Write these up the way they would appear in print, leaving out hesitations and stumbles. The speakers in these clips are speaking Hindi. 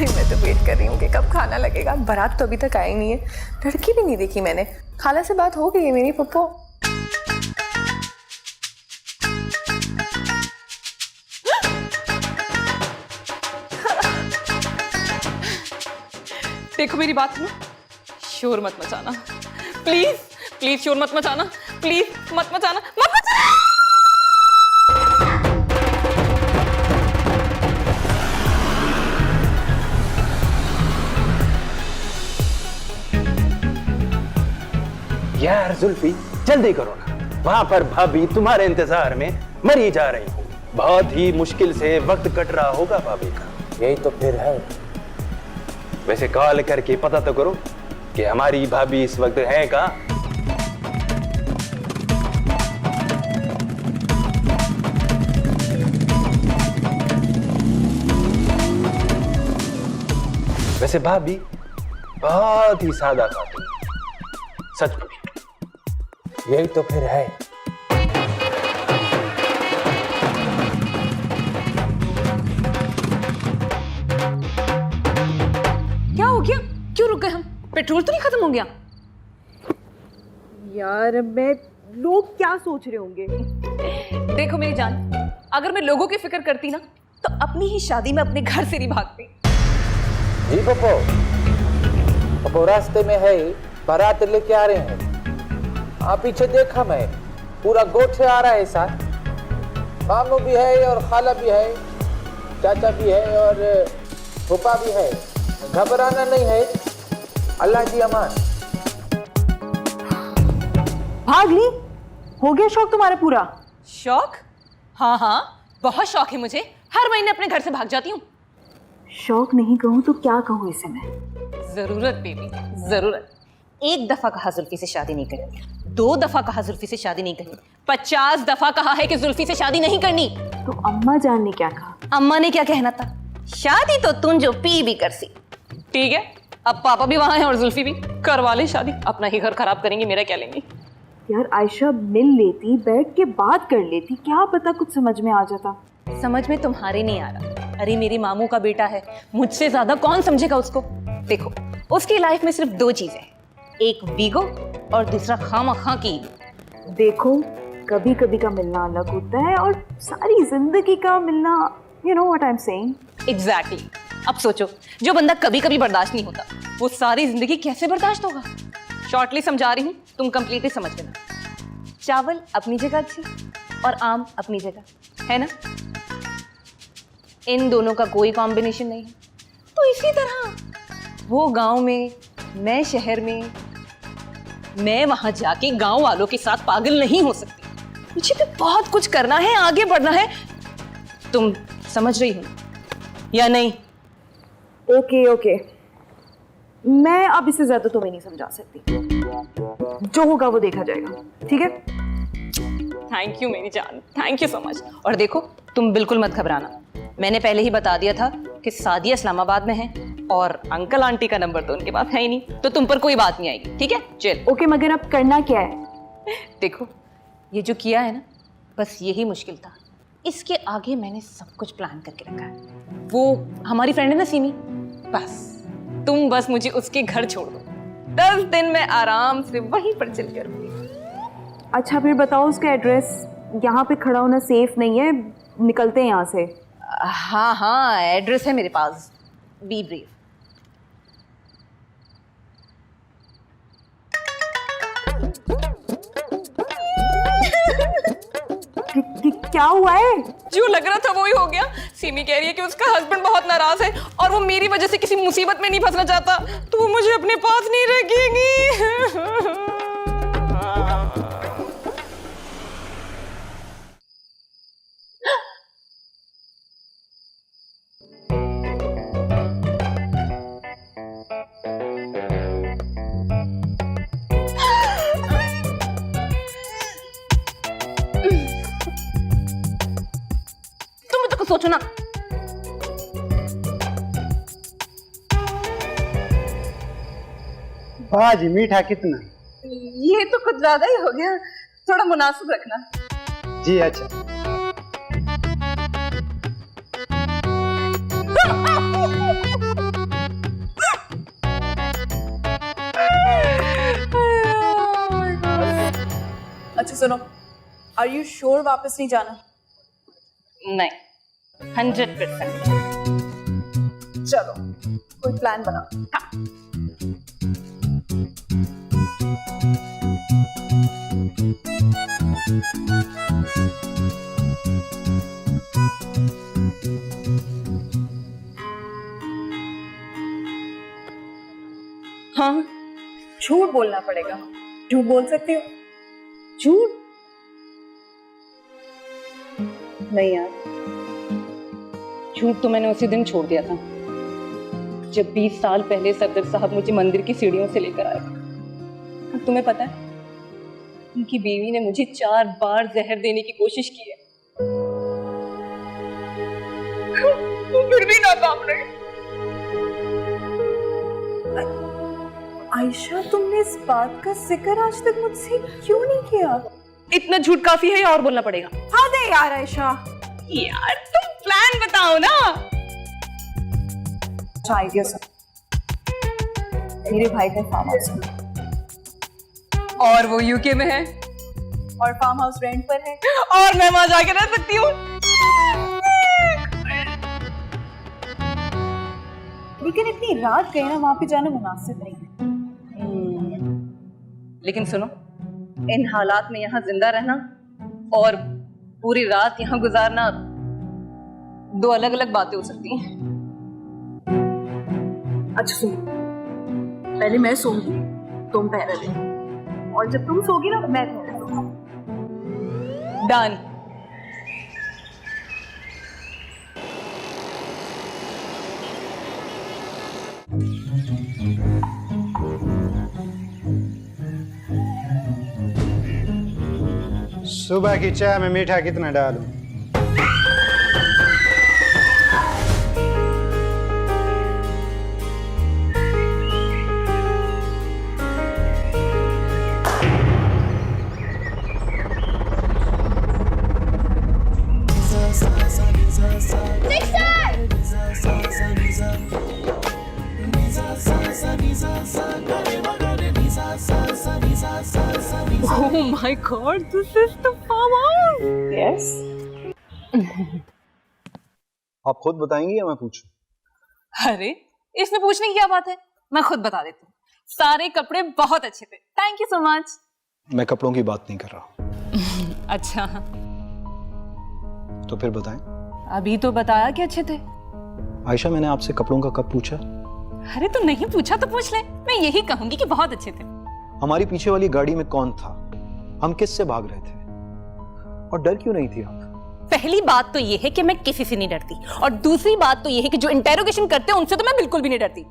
मैं तो वेट कर रही हूँ कि कब खाना लगेगा। बारात तो अभी तक आई नहीं है, लड़की भी नहीं देखी मैंने। खाला से बात हो गई है मेरी पप्पो? देखो मेरी बात सुनो, शोर मत मचाना प्लीज, प्लीज शोर मत मचाना, प्लीज मत मचाना, मत मचाना। यार जुल्फी जल्दी करो ना, वहां पर भाभी तुम्हारे इंतजार में मरी जा रही हूँ। बहुत ही मुश्किल से वक्त कट रहा होगा भाभी का। यही तो फिर है। वैसे कॉल करके पता तो करो कि हमारी भाभी इस वक्त है कहाँ। वैसे भाभी बहुत ही सादा खातून, सच पूछो। यही तो फिर है। क्या हो गया, क्यों रुक गए हम? पेट्रोल तो नहीं खत्म हो गया? यार मैं, लोग क्या सोच रहे होंगे? देखो मेरी जान, अगर मैं लोगों की फिक्र करती ना तो अपनी ही शादी में अपने घर से नहीं भागती। जी पप्पो, पप्पो रास्ते में है, बारात लेके आ रहे हैं। आप पीछे देखा मैं, पूरा गोठे आ रहा है साथ। मामू भी है और खाला भी है, चाचा भी है और फूफा भी है। घबराना नहीं है, अल्लाह की अमान। भाग ली? हो गया शौक तुम्हारा पूरा? शौक? हाँ हाँ, बहुत शौक है मुझे। हर महीने अपने घर से भाग जाती हूँ। शौक नहीं कहूँ तो क्या कहूँ इसे मैं? जरूरत बेबी, जरूरत। एक दफा कहा जुल्फी से शादी नहीं करनी, 2 दफा कहा जुल्फी से शादी नहीं करनी, 50 दफा कहा है कि जुल्फी से शादी नहीं करनी। तो अम्मा जान ने क्या कहा? अम्मा ने क्या कहना था? शादी तो तुम जो पी भी कर सी। ठीक है, अब पापा भी वहां हैं और जुल्फी भी, करवा ले शादी। अपना ही घर खराब करेंगे, मेरा क्या लेंगी? यार आयशा मिल लेती, बैठ के बात कर लेती, क्या पता कुछ समझ में आ जाता। समझ में तुम्हारे नहीं आ रहा। अरे मेरे मामू का बेटा है, मुझसे ज्यादा कौन समझेगा उसको? देखो, उसकी लाइफ में सिर्फ 2 चीजें, एक बीगो और दूसरा खामा-खा की। देखो, कभी कभी का मिलना अलग होता है और सारी जिंदगी का मिलना, you know what I'm saying? Exactly. अब सोचो, जो बंदा कभी कभी बर्दाश्त नहीं होता, वो सारी जिंदगी कैसे बर्दाश्त होगा? शॉर्टली समझा रही हूँ, तुम कंप्लीटली समझ लेना। चावल अपनी जगह अच्छी और आम अपनी जगह, है ना? इन दोनों का कोई कॉम्बिनेशन नहीं है। तो इसी तरह वो गांव में, मैं शहर में, मैं वहां जाके गांव वालों के साथ पागल नहीं हो सकती। मुझे तो बहुत कुछ करना है, आगे बढ़ना है। तुम समझ रही हो या नहीं? ओके ओके, मैं अब इससे ज्यादा तुम्हें नहीं समझा सकती। जो होगा वो देखा जाएगा, ठीक है? थैंक यू मेरी जान, थैंक यू सो मच। और देखो, तुम बिल्कुल मत घबराना। मैंने पहले ही बता दिया था कि सादिया इस्लामाबाद में है और अंकल आंटी का नंबर तो उनके पास है ही नहीं, तो तुम पर कोई बात नहीं आएगी, ठीक है? चल। ओके, मगर अब करना क्या है? देखो, ये जो किया है ना, बस यही मुश्किल था। इसके आगे मैंने सब कुछ प्लान करके रखा है। वो हमारी फ्रेंड है ना सीमी, तुम बस मुझे उसके घर छोड़ दो। 10 दिन में आराम से वहीं पर चिल करूंगी। अच्छा फिर बताओ उसका एड्रेस। यहाँ पे खड़ा होना सेफ नहीं है, निकलते हैं यहाँ से। हाँ हाँ, एड्रेस है मेरे पास, बी ब्रीफ। क्या हुआ है? जो लग रहा था वो ही हो गया। सीमी कह रही है कि उसका हस्बैंड बहुत नाराज है और वो मेरी वजह से किसी मुसीबत में नहीं फंसना चाहता, तो वो मुझे अपने पास नहीं रखेगी। सोचो ना। भाजी मीठा कितना? ये तो कुछ ज्यादा ही हो गया, थोड़ा मुनासिब रखना। जी अच्छा। सुनो, आर यू श्योर वापस नहीं जाना? नहीं, 100%। चलो कोई प्लान बनाओ। हाँ, झूठ बोलना पड़ेगा। झूठ बोल सकती हो? झूठ? नहीं यार, झूठ तो मैंने उसी दिन छोड़ दिया था जब 20 साल पहले सफदर साहब मुझे मंदिर की सीढ़ियों से लेकर आए थे। और तुम्हें पता है, उनकी बीवी ने मुझे 4 बार जहर देने की कोशिश की है, वो फिर भी नाकाम रही। आयशा, तुमने इस बात का जिक्र आज तक मुझसे क्यों नहीं किया? इतना झूठ काफी है या और बोलना पड़ेगा? हाँ दे यार आयशा। यार तुम प्लान बताओ ना। आइडिया सर, मेरे भाई का फार्म हाउस है और वो यूके में है और फार्म हाउस रेंट पर है और मैं वहां जाके रह सकती हूँ। लेकिन इतनी रात गए ना, वहां पे जाना मुनासिब नहीं है। लेकिन सुनो, इन हालात में यहाँ जिंदा रहना और पूरी रात यहाँ गुजारना 2 अलग-अलग बातें हो सकती हैं। अच्छा सुनो, पहले मैं सोऊंगी, तुम पहरा ले, और जब तुम सोगी ना मैं पहरा लूंगी। डन। सुबह की चाय में मीठा कितना डालूं? Oh my God, this is the farm house. Yes, आप खुद बताएंगी या मैं पूछूं? अरे इसमें पूछने की क्या बात है, मैं खुद बता देती हूँ। सारे कपड़े बहुत अच्छे थे, थैंक यू सो मच। मैं कपड़ों की बात नहीं कर रहा। अच्छा, तो फिर बताएं। अभी तो बताया कि अच्छे थे। आयशा, मैंने आपसे कपड़ों का कब पूछा? अरे तू नहीं पूछा तो पूछ ले, मैं यही कहूंगी कि बहुत अच्छे थे। हमारी पीछे वाली गाड़ी में कौन था? हम किससे भाग रहे थे? और डर क्यों नहीं थी आप? पहली बात तो ये है कि मैं किसी से नहीं डरती, और दूसरी बात तो ये है कि जो इंटेरोगेशन करते हैं उनसे तो मैं बिल्कुल भी नहीं डरती।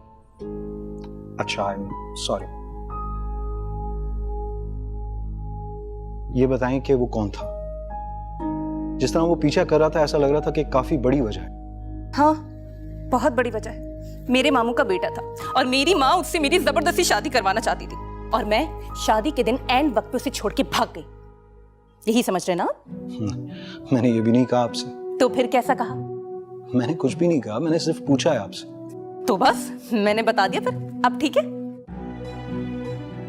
अच्छा, आई एम सॉरी। ये बताएं कि वो कौन था? जिस तरह वो पीछा कर रहा था, ऐसा लग रहा था कि काफी बड़ी वजह है। हाँ, बहुत बड़ी वजह है। मेरे मामू का बेटा था और मेरी माँ उससे मेरी जबरदस्ती शादी करवाना चाहती थी, और मैं शादी के दिन एंड वक्त पे उसे छोड़ के भाग गई। यही समझ रहे ना? मैंने ये भी नहीं कहा आपसे। तो फिर कैसा कहा? मैंने कुछ भी नहीं कहा, मैंने सिर्फ पूछा है आपसे। तो बस मैंने बता दिया, फिर अब ठीक है।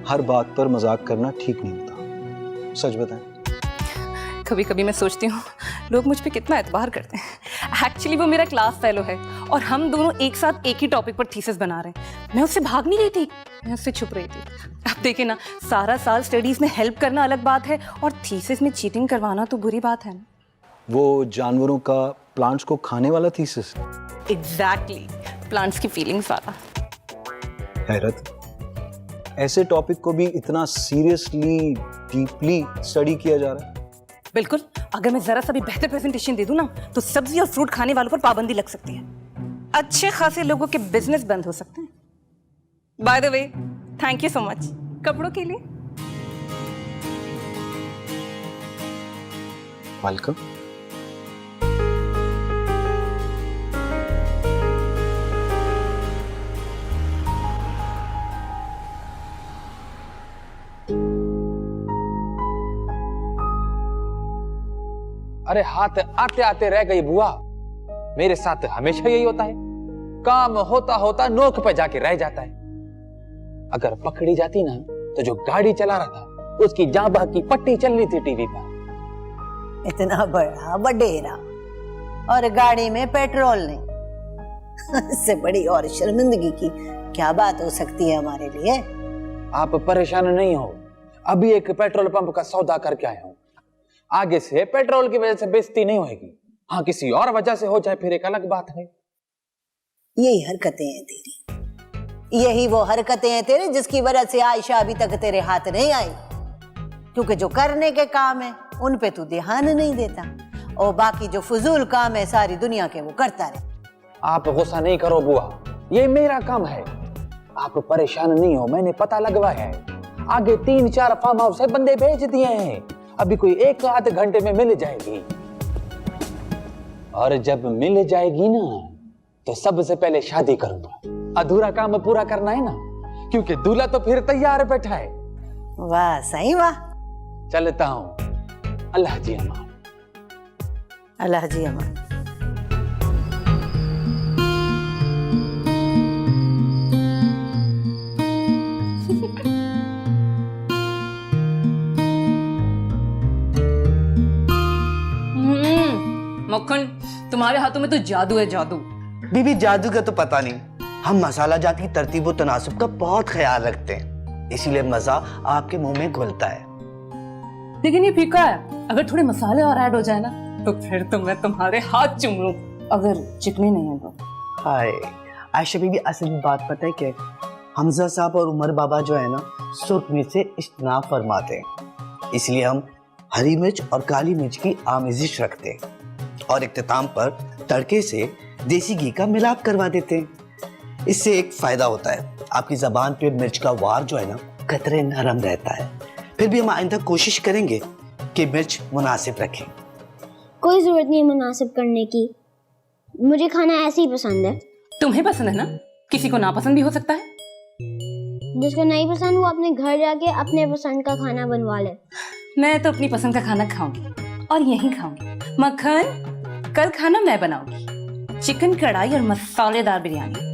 हर बात पर मजाक करना ठीक नहीं होता, सच बताएं। कभी कभी मैं सोचती हूँ लोग मुझ पे कितना एतबार करते हैं। एक्चुअली वो मेरा क्लास फेलो है और हम दोनों एक साथ एक ही टॉपिक पर थीसिस बना रहे हैं। मैं उससे भाग नहीं रही थी, मैं उससे छुप रही थी। अब देखिए ना, सारा साल स्टडीज में हेल्प करना अलग बात है और थीसिस में चीटिंग करवाना तो बुरी बात है ना। वो जानवरों का प्लांट्स को खाने वाला थीसिस? एग्जैक्टली, प्लांट्स की फीलिंग्स वाला। हैरत, ऐसे टॉपिक को भी इतना सीरियसली डीपली स्टडी किया जा रहा है। बिल्कुल, अगर मैं जरा सा भी बेहतर प्रेजेंटेशन दे दूं ना, तो सब्जी और फ्रूट खाने वालों पर पाबंदी लग सकती है। अच्छे खासे लोगों के बिजनेस बंद हो सकते हैं। By the way, thank you so much कपड़ों के लिए। वेलकम। अरे हाथ आते आते रह गई बुआ। मेरे साथ हमेशा यही होता है, काम होता होता नोक पे जाके रह जाता है। अगर पकड़ी जाती ना, तो जो गाड़ी चला रहा था उसकी जाबा की पट्टी चल रही थी टीवी पर। इतना बड़ा बडेरा और गाड़ी में पेट्रोल नहीं। इससे बड़ी और शर्मिंदगी की क्या बात हो सकती है हमारे लिए। आप परेशान नहीं हो, अभी एक पेट्रोल पंप का सौदा करके आया हूं। आगे से पेट्रोल की वजह से बेइज्जती नहीं होगी। हाँ, किसी और वजह से हो जाए फिर एक अलग बात है। यही हरकतें हैं तेरी, यही वो हरकतें हैं तेरे जिसकी वजह से आयशा अभी तक तेरे हाथ नहीं आई। क्योंकि जो करने के काम है उन पे तू ध्यान नहीं देता और बाकी जो फजूल काम है सारी दुनिया के वो करता रहे। आप गुस्सा नहीं करो बुआ, ये मेरा काम है। आप परेशान नहीं हो, मैंने पता लगवाया है। आगे 3-4 फार्म हाउस से बंदे भेज दिए हैं, अभी कोई 1 आध घंटे में मिल जाएगी। और जब मिल जाएगी ना तो सबसे पहले शादी करूंगा। अधूरा काम पूरा करना है ना, क्योंकि दूल्हा तो फिर तैयार बैठा है। वाह सही वाह। चलता हूं, अल्लाह जी अमान। अल्लाह जी अमान। मक्खन, तुम्हारे हाथों में तो जादू है, जादू। बीबी जादू का तो पता नहीं, हम मसाला जात की तरतीब और तनासुब का बहुत ख्याल रखते हैं, इसीलिए मजा आपके मुंह में घुलता है। लेकिन ये फीका है, अगर थोड़े मसाले और ऐड हो जाए ना तो फिर तो मैं तुम्हारे हाथ चूम लूं, अगर चिकने नहीं है तो। हाय आयशा बीबी, असल में बात पता है क्या है? हमजा साहब और उमर बाबा जो है ना सुर्ख मिर्च से इज्तनाब फरमाते हैं, इसलिए हम हरी मिर्च और काली मिर्च की आमेजिश रखते हैं और इख्तिताम पर तड़के से देसी घी का मिलाप करवा देते हैं। इससे एक फायदा होता है, आपकी जबान पे मिर्च का वार जो है ना कतरे नरम रहता है। फिर भी हम आइंदा कोशिश करेंगे कि मिर्च मुनासिब रखें। कोई जरूरत नहीं है मुनासिब करने की, मुझे खाना ऐसे ही पसंद है। तुम्हें पसंद है ना, किसी को नापसंद भी हो सकता है। जिसको नहीं पसंद वो अपने घर जाके अपने पसंद का खाना बनवा ले। मैं तो अपनी पसंद का खाना खाऊंगी और यहीं खाऊंगी। मक्खन, कल खाना मैं बनाऊंगी, चिकन कढ़ाई और मसालेदार बिरयानी।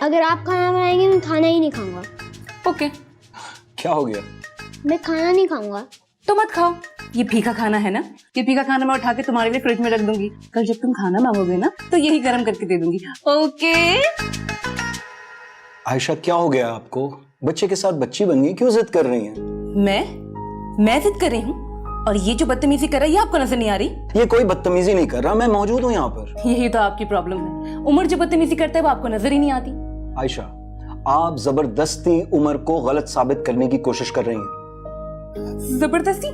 अगर आप खाना बनाएंगे मैं खाना ही नहीं खाऊंगा। ओके। क्या हो गया? मैं खाना नहीं खाऊंगा। तो मत खाओ, ये फीका खाना है ना, ये फीका खाना मैं उठा के तुम्हारे लिए फ्रिज में रख दूंगी। कल जब तुम खाना मांगोगे ना तो यही गर्म करके दे दूंगी। ओके। आयशा क्या हो गया आपको? बच्चे के साथ बच्ची बन गई, क्यों जिद कर रही हैं? मैं जिद कर रही हूँ और ये जो बदतमीजी कर रहा है ये आपको नजर नहीं आ रही? ये कोई बदतमीजी नहीं कर रहा, मैं मौजूद हूँ यहाँ पर। यही तो आपकी प्रॉब्लम है, उमर जो बदतमीजी करता है वो आपको नजर ही नहीं आती। आयशा, आप जबरदस्ती उमर को गलत साबित करने की कोशिश कर रही हैं। जबरदस्ती?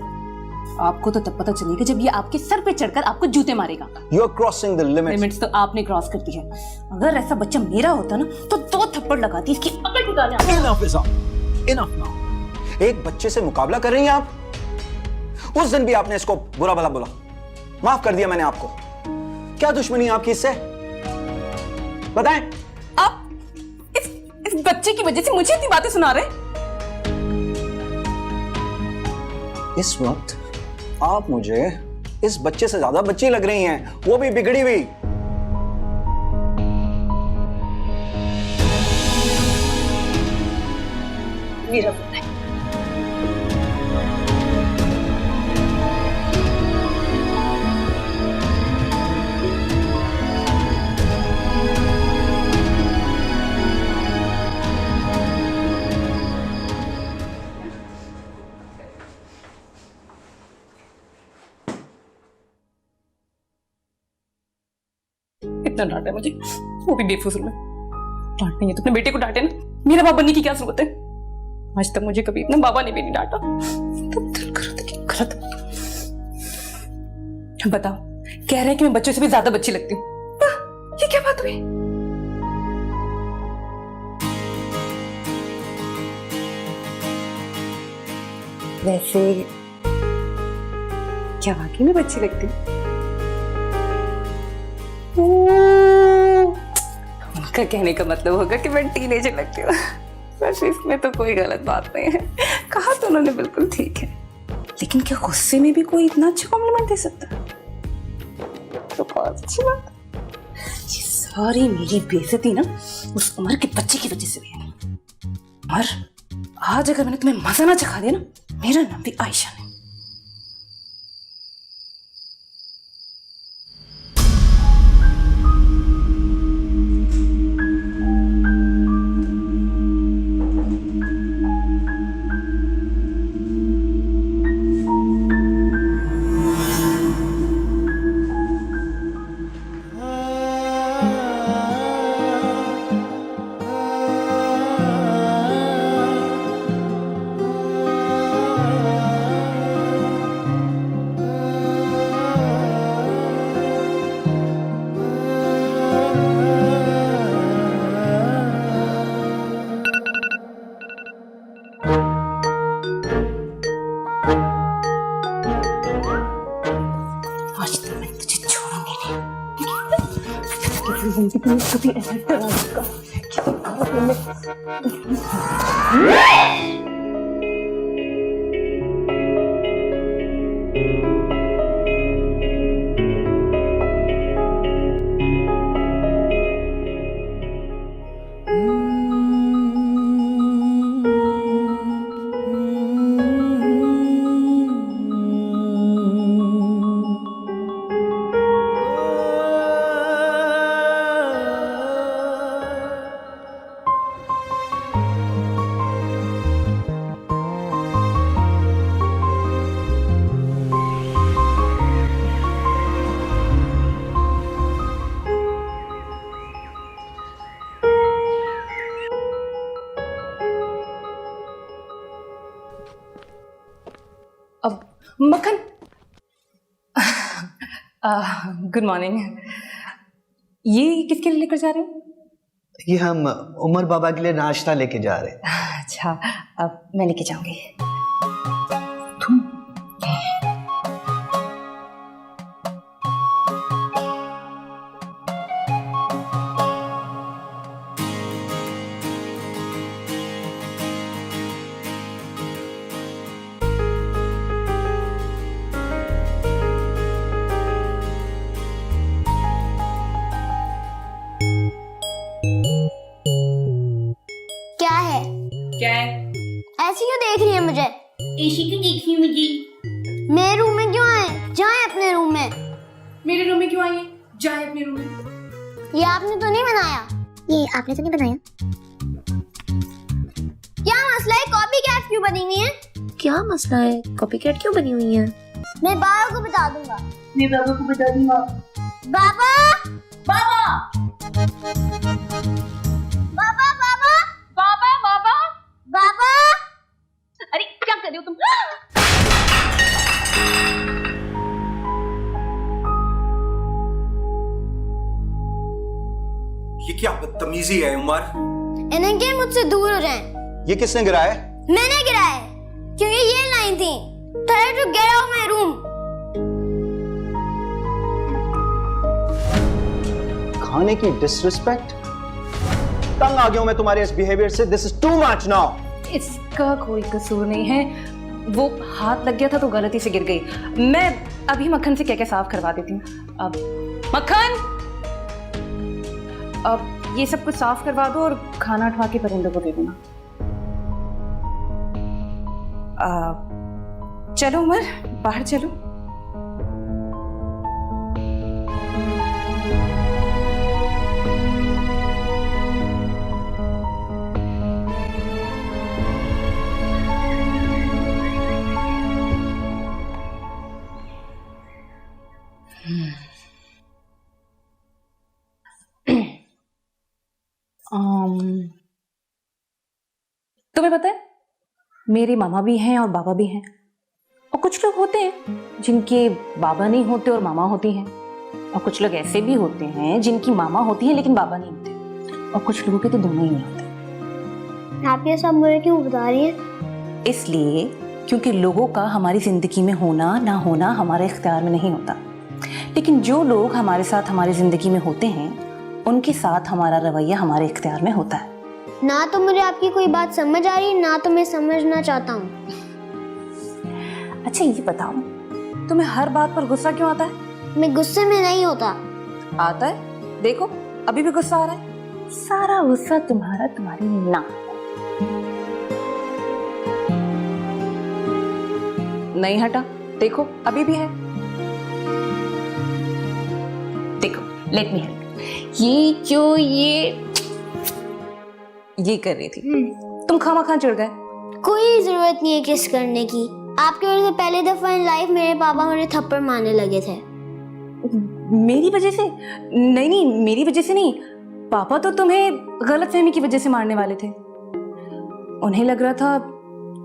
आपको तो तब पता चलेगा जब ये आपके सर पे चढ़कर आपको जूते मारेगा। You are crossing the limits. Limits तो आपने क्रॉस कर दी है। अगर ऐसा बच्चा मेरा होता ना तो 2 थप्पड़ लगाती इसकी अकल ठिकाने आती। Enough is enough now. एक बच्चे से मुकाबला कर रही हैं आप? उस दिन भी आपने इसको बुरा भला बोला, माफ कर दिया मैंने आपको। क्या दुश्मनी है आपकी इससे? बताएं। आप इस बच्चे की वजह से मुझे इतनी बातें सुना रहे हैं? इस वक्त आप मुझे इस बच्चे से ज्यादा बच्ची लग रही हैं, वो भी बिगड़ी हुई। इतना डांटा मुझे, वो भी बेफिजूल में। डांटनी है तो अपने बेटे को डांटे ना, मेरा बाप बनने की क्या जरूरत है? आज तक मुझे कभी अपने बाबा ने भी नहीं डांटा। तो दिल करा था कि गलत। बताओ, कह रहे हैं कि मैं बच्चों से भी ज्यादा बच्ची लगती हूँ। ये क्या बात हुई? वैसे क्या वाकई में बच्ची लगती हूँ? उनका कहने का मतलब होगा कि मैं टीनेजर लगती हूँ। वैसे इसमें तो कोई गलत बात नहीं है, कहा तो उन्होंने बिल्कुल ठीक है। लेकिन क्या गुस्से में भी कोई इतना अच्छा कॉम्प्लीमेंट दे सकता है? तो बहुत अच्छी बात। ये सारी मेरी बेइज्जती ना उस उमर के बच्चे की वजह से हुई है। और आज अगर मैंने तुम्हें मजा ना चखा दिया ना, मेरा नाम भी आयशा नहीं। आज तो मैं तुझे छोड़ूंगी नहीं। जिंदगी में कभी ऐसा डरा अब मक्खन, गुड मॉर्निंग। ये किसके लिए लेकर जा रहे हो? ये हम उमर बाबा के लिए नाश्ता लेके जा रहे हैं। अच्छा, अब मैं लेके जाऊंगी। क्या है? क्या है? ऐसी क्यों देख रही है मुझे? ऐसी क्यों देख रही है मुझे? मेरे रूम में क्यों आए? जाए अपने रूम में। मेरे रूम में क्यों आई है? जाए अपने रूम में। ये आपने तो नहीं बनाया। ये आपने तो नहीं बनाया। क्या मसला है? कॉपी कैट क्यों बनी हुई है? क्या मसला है? कॉपीकैट क्यों बनी हुई है? मैं बाबा को बता दूंगा। मैं बाबा को बता दूंगा। बाबा, बाबा, बाबा, बाबा, बाबा, बाबा, बाबा। अरे क्या कर रहे हो तुम? ये क्या बदतमीजी है उमर? इन्हें के मुझसे दूर हो जाएं। ये किसने गिराया है? मैंने गिराया है, क्योंकि ये लाइन थी, try to get out my room। खाने की डिसरिस्पेक्ट? तंग आ गया हूं मैं तुम्हारे इस बिहेवियर से। This is too much now. इसका कोई कसूर नहीं है, वो हाथ लग गया था तो गलती से गिर गई। मैं अभी मक्खन से क्या साफ करवा देती हूँ। अब मक्खन, अब ये सब कुछ साफ करवा दो और खाना उठवा के परिंदों को दे देना। चलो उमर, बाहर चलो। तुम्हें पता है, मेरे मामा भी हैं और बाबा भी हैं, और कुछ लोग होते हैं जिनके बाबा नहीं होते और मामा होती हैं, और कुछ लोग ऐसे भी होते हैं जिनकी मामा होती है लेकिन बाबा नहीं होते, और कुछ लोगों के तो दोनों ही नहीं होते। आप ये सब मुझे क्यों बता रही हैं? इसलिए क्योंकि लोगों का हमारी जिंदगी में होना ना होना हमारे इख्तियार में नहीं होता, लेकिन जो लोग हमारे साथ हमारी जिंदगी में होते हैं उनके साथ हमारा रवैया हमारे इख्तियार में होता है। ना तो मुझे आपकी कोई बात समझ आ रही, ना तो मैं समझना चाहता हूँ। अच्छा ये बताओ, तुम्हें हर बात पर गुस्सा क्यों आता है? मैं गुस्से में नहीं होता। आता है, देखो अभी भी गुस्सा आ रहा है। सारा गुस्सा तुम्हारा तुम्हारी नाक। नहीं हटा, देखो अभी भी है। देखो, लेट मी हेल्प। ये जो ये कर रही थी, तुम खामा चिढ़ गए। कोई जरूरत नहीं है किस करने की। आपकी वजह से पहली दफा इन लाइफ मेरे पापा मुझे थप्पड़ मारने लगे थे। मेरी वजह से? नहीं, मेरी वजह से नहीं। पापा तो तुम्हें गलतफहमी की वजह से मारने वाले थे। उन्हें लग रहा था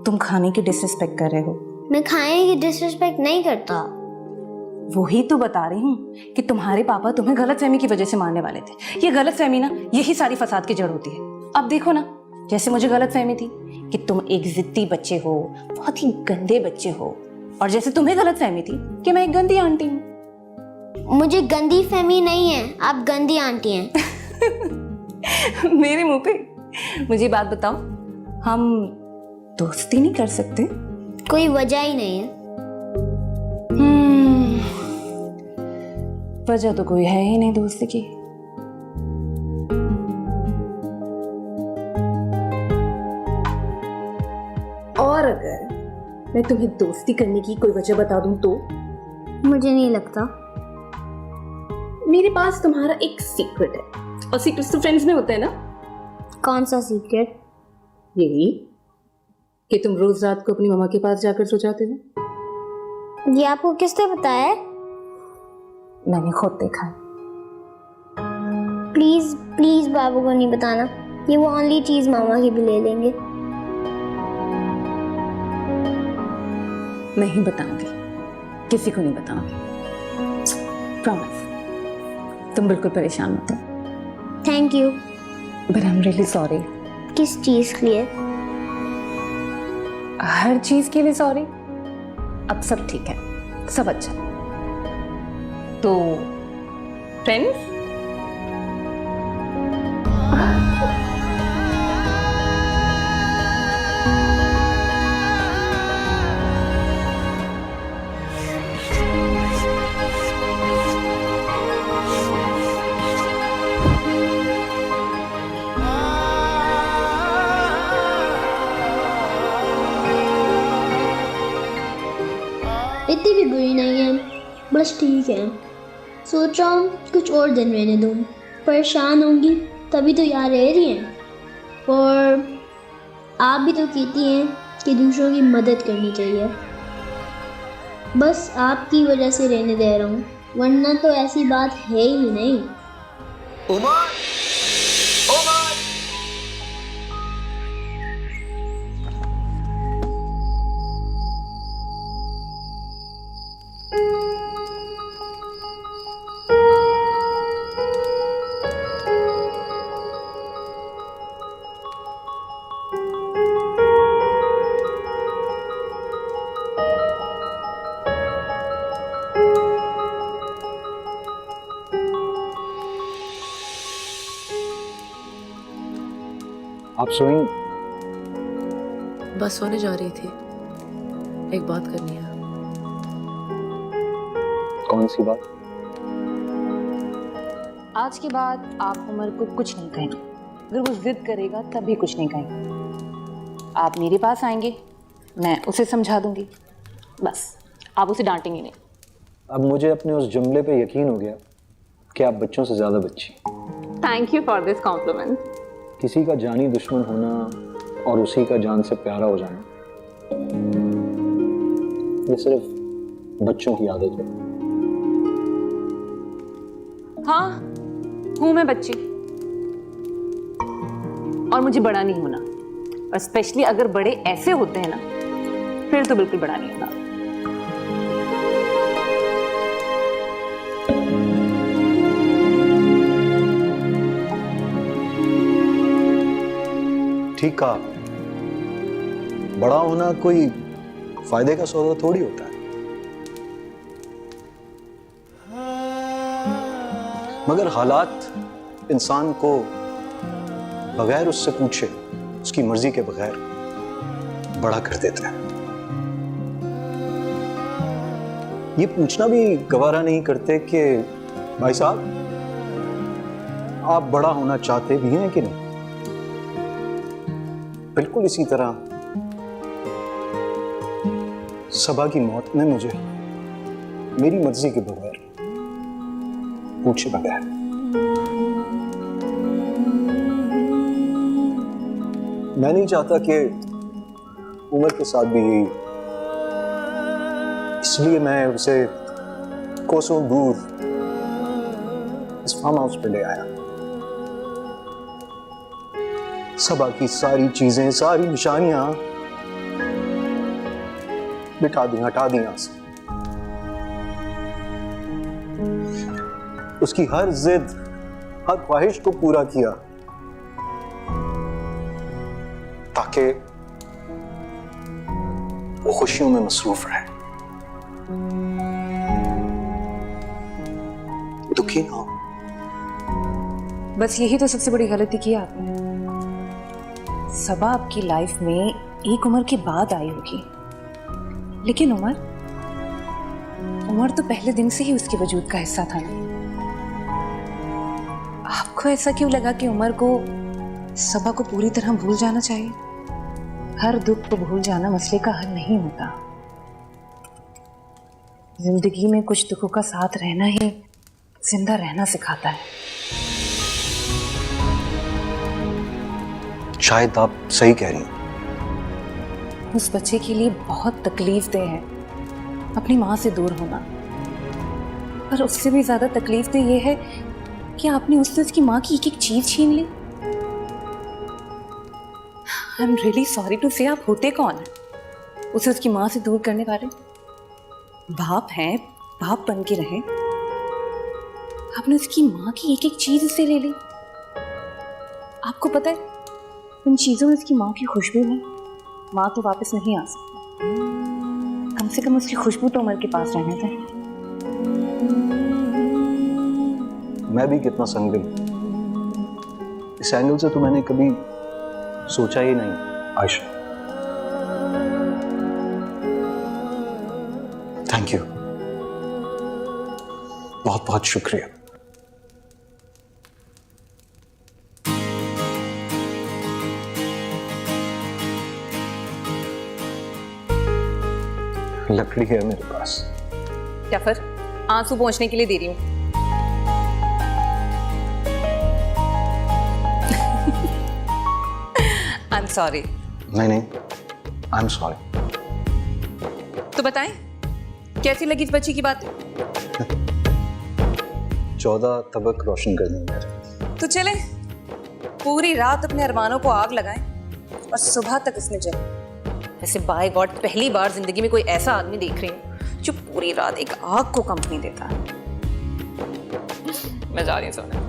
तुम खाने की डिसरिस्पेक्ट कर रहे हो। मैं खाने की डिसरिस्पेक्ट नहीं करता। वही तो बता रही हूँ कि तुम्हारे पापा तुम्हें गलतफहमी की वजह से मारने वाले थे। ये गलतफहमी ना, यही सारी फसाद की जड़ होती है। अब देखो ना, जैसे मुझे गलतफहमी थी कि तुम एक जिद्दी बच्चे हो, बहुत ही गंदे बच्चे हो, और जैसे तुम्हें गलतफहमी थी कि मैं एक गंदी आंटी हूँ। मुझे गंदी फहमी नहीं है, आप गंदी आंटी हैं। मेरे मुंह पे। मुझे बात बताओ, हम दोस्ती नहीं कर सकते? कोई वजह ही नहीं है। वजह तो कोई है ही नहीं दोस्ती की। और अगर मैं तुम्हें दोस्ती करने की कोई वजह बता दूं तो? मुझे नहीं लगता। मेरे पास तुम्हारा एक सीक्रेट है, और सीक्रेट्स तो फ्रेंड्स में होते हैं ना। कौन सा सीक्रेट? यही कि तुम रोज रात को अपनी मम्मा के पास जाकर सो जाते हो। ये आपको किसने बताया है? मैंने खुद देखा है। प्लीज प्लीज बाबू को नहीं बताना, ये वो ओनली चीज मामा की भी ले लेंगे। नहीं बताऊंगी, किसी को नहीं बताऊंगी, प्रॉमिस। तुम बिल्कुल परेशान मत हो। Thank you. But I am really sorry. किस चीज के लिए? हर चीज के लिए सॉरी। अब सब ठीक है, सब अच्छा। तो फ्रेंड्स, इतनी भी बुरी नहीं है, बस ठीक है। सोच रहा हूँ कुछ और दिन रहने दूँ। परेशान होंगी तभी तो यहाँ रह रही हैं, और आप भी तो कहती हैं कि दूसरों की मदद करनी चाहिए। बस आपकी वजह से रहने दे रहा हूँ, वरना तो ऐसी बात है ही नहीं। उमर, उमर। आप सोएंगे? बस सोने जा रही थी, एक बात करनी है। कौन सी बात? आज के बाद आप उमर को कुछ नहीं कहेंगे। अगर वो जिद करेगा तब भी कुछ नहीं कहेंगे। आप मेरे पास आएंगे, मैं उसे समझा दूंगी, बस आप उसे डांटेंगे नहीं। अब मुझे अपने उस जुमले पे यकीन हो गया कि आप बच्चों से ज्यादा बच्ची। Thank you for this complement. किसी का जानी दुश्मन होना और उसी का जान से प्यारा हो जाना, ये सिर्फ बच्चों की आदत है। हाँ, हूं मैं बच्ची, और मुझे बड़ा नहीं होना। और स्पेशली अगर बड़े ऐसे होते हैं ना, फिर तो बिल्कुल बड़ा नहीं होना। ठीक कहा, बड़ा होना कोई फायदे का सौदा थोड़ी होता है। मगर हालात इंसान को बगैर उससे पूछे, उसकी मर्जी के बगैर बड़ा कर देता है। ये पूछना भी गवारा नहीं करते कि भाई साहब, आप बड़ा होना चाहते भी हैं कि नहीं। बिल्कुल इसी तरह सबा की मौत ने मुझे मेरी मर्जी के बगैर, पूछे बगैर, मैं नहीं चाहता कि उमर के साथ भी यही, इसलिए मैं उसे कोसों दूर इस फार्म हाउस पे ले आया। सबा की सारी चीजें, सारी निशानियां बिठा दी, हटा दी यहां से। उसकी हर जिद, हर ख्वाहिश को पूरा किया ताकि वो खुशियों में मसरूफ रहे, दुखी ना हो। बस यही तो सबसे बड़ी गलती की आपने। सबा आपकी लाइफ में एक उम्र के बाद आई होगी, लेकिन उमर तो पहले दिन से ही उसके वजूद का हिस्सा था ना। आपको ऐसा क्यों लगा कि उमर को सबा को पूरी तरह भूल जाना चाहिए? हर दुख को भूल जाना मसले का हल नहीं होता। जिंदगी में कुछ दुखों का साथ रहना ही जिंदा रहना सिखाता है। शायद आप सही कह रही हैं। उस बच्चे के लिए बहुत तकलीफदेह है अपनी माँ से दूर होना, पर उससे भी ज्यादा तकलीफदेह ये है कि आपने उससे उसकी माँ की एक एक चीज छीन ली। I am really sorry to say, आप होते कौन है उसे उसकी माँ से दूर करने वाले? बाप हैं, बाप बन के रहे। आपने उसकी माँ की एक एक चीज उससे ले ली। आपको पता है उन चीजों में उसकी माँ की खुशबू है। माँ तो वापस नहीं आ सकती, कम से कम उसकी खुशबू तो उमर के पास रहने दें। मैं भी कितना संगिल, इस एंगल से तो मैंने कभी सोचा ही नहीं आयशा। थैंक यू, बहुत बहुत शुक्रिया। लकड़ी है मेरे पास। क्या फिर आंसू पहुंचने के लिए दे रही हूँ? I am sorry. नहीं नहीं, आई एम सॉरी। तो बताएं कैसी लगी इस बच्ची की बात? 14 तबक रोशन कर देंगे। तो चले पूरी रात अपने अरमानों को आग लगाएं और सुबह तक इसमें जले। वैसे बाय गॉड पहली बार जिंदगी में कोई ऐसा आदमी देख रही हूँ जो पूरी रात एक आग को कंपनी देता है। मैं जा रही हूँ सोने।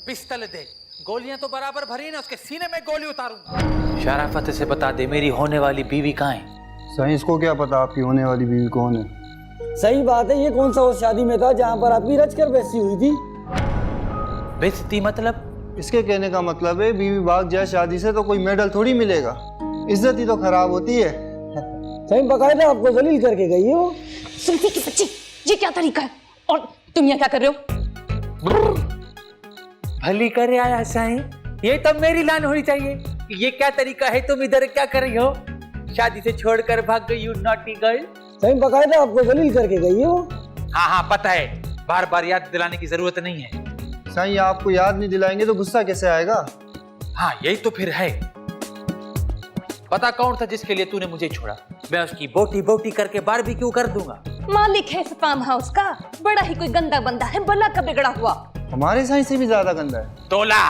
पिस्तल दे, गोलियां तो बराबर भरी ना, उसके सीने में गोली उतारूंगा। शराफत से बता दे मेरी होने वाली बीवी कहाँ है? सही, इसको क्या पता आपकी होने वाली बीवी कौन है? सही बात है, ये कौन सा उस शादी में था जहाँ पर आपकी रचकर बेइज्जती हुई थी? बेइज्जती मतलब? इसके कहने का मतलब है बीवी भाग जाए शादी से तो कोई मेडल थोड़ी मिलेगा, इज्जत ही तो खराब होती है। सही बकायदा आपको जलील करके गई हो। सुल्फी की बच्ची, ये क्या तरीका है? और तुम यहाँ क्या कर रहे हो? भली करे आया साईं, ये तो मेरी लान होनी चाहिए। ये क्या तरीका है? तुम इधर क्या कर रही हो? शादी से छोड़कर भाग गई, यू नॉटी गर्ल। सही बकायदा आपको जलील करके गई हो। हाँ हाँ पता है, बार बार याद दिलाने की जरूरत नहीं है। सही, आपको याद नहीं दिलाएंगे तो गुस्सा कैसे आएगा? हाँ यही तो फिर है। पता कौन था जिसके लिए तूने मुझे छोड़ा? मैं उसकी बोटी बोटी करके बारबेक्यू कर दूंगा। मालिक है इस फार्म हाउस का, बड़ा ही कोई गंदा बंदा है, भला का बिगड़ा हुआ। हमारे साईं से भी ज्यादा गंदा है। तोला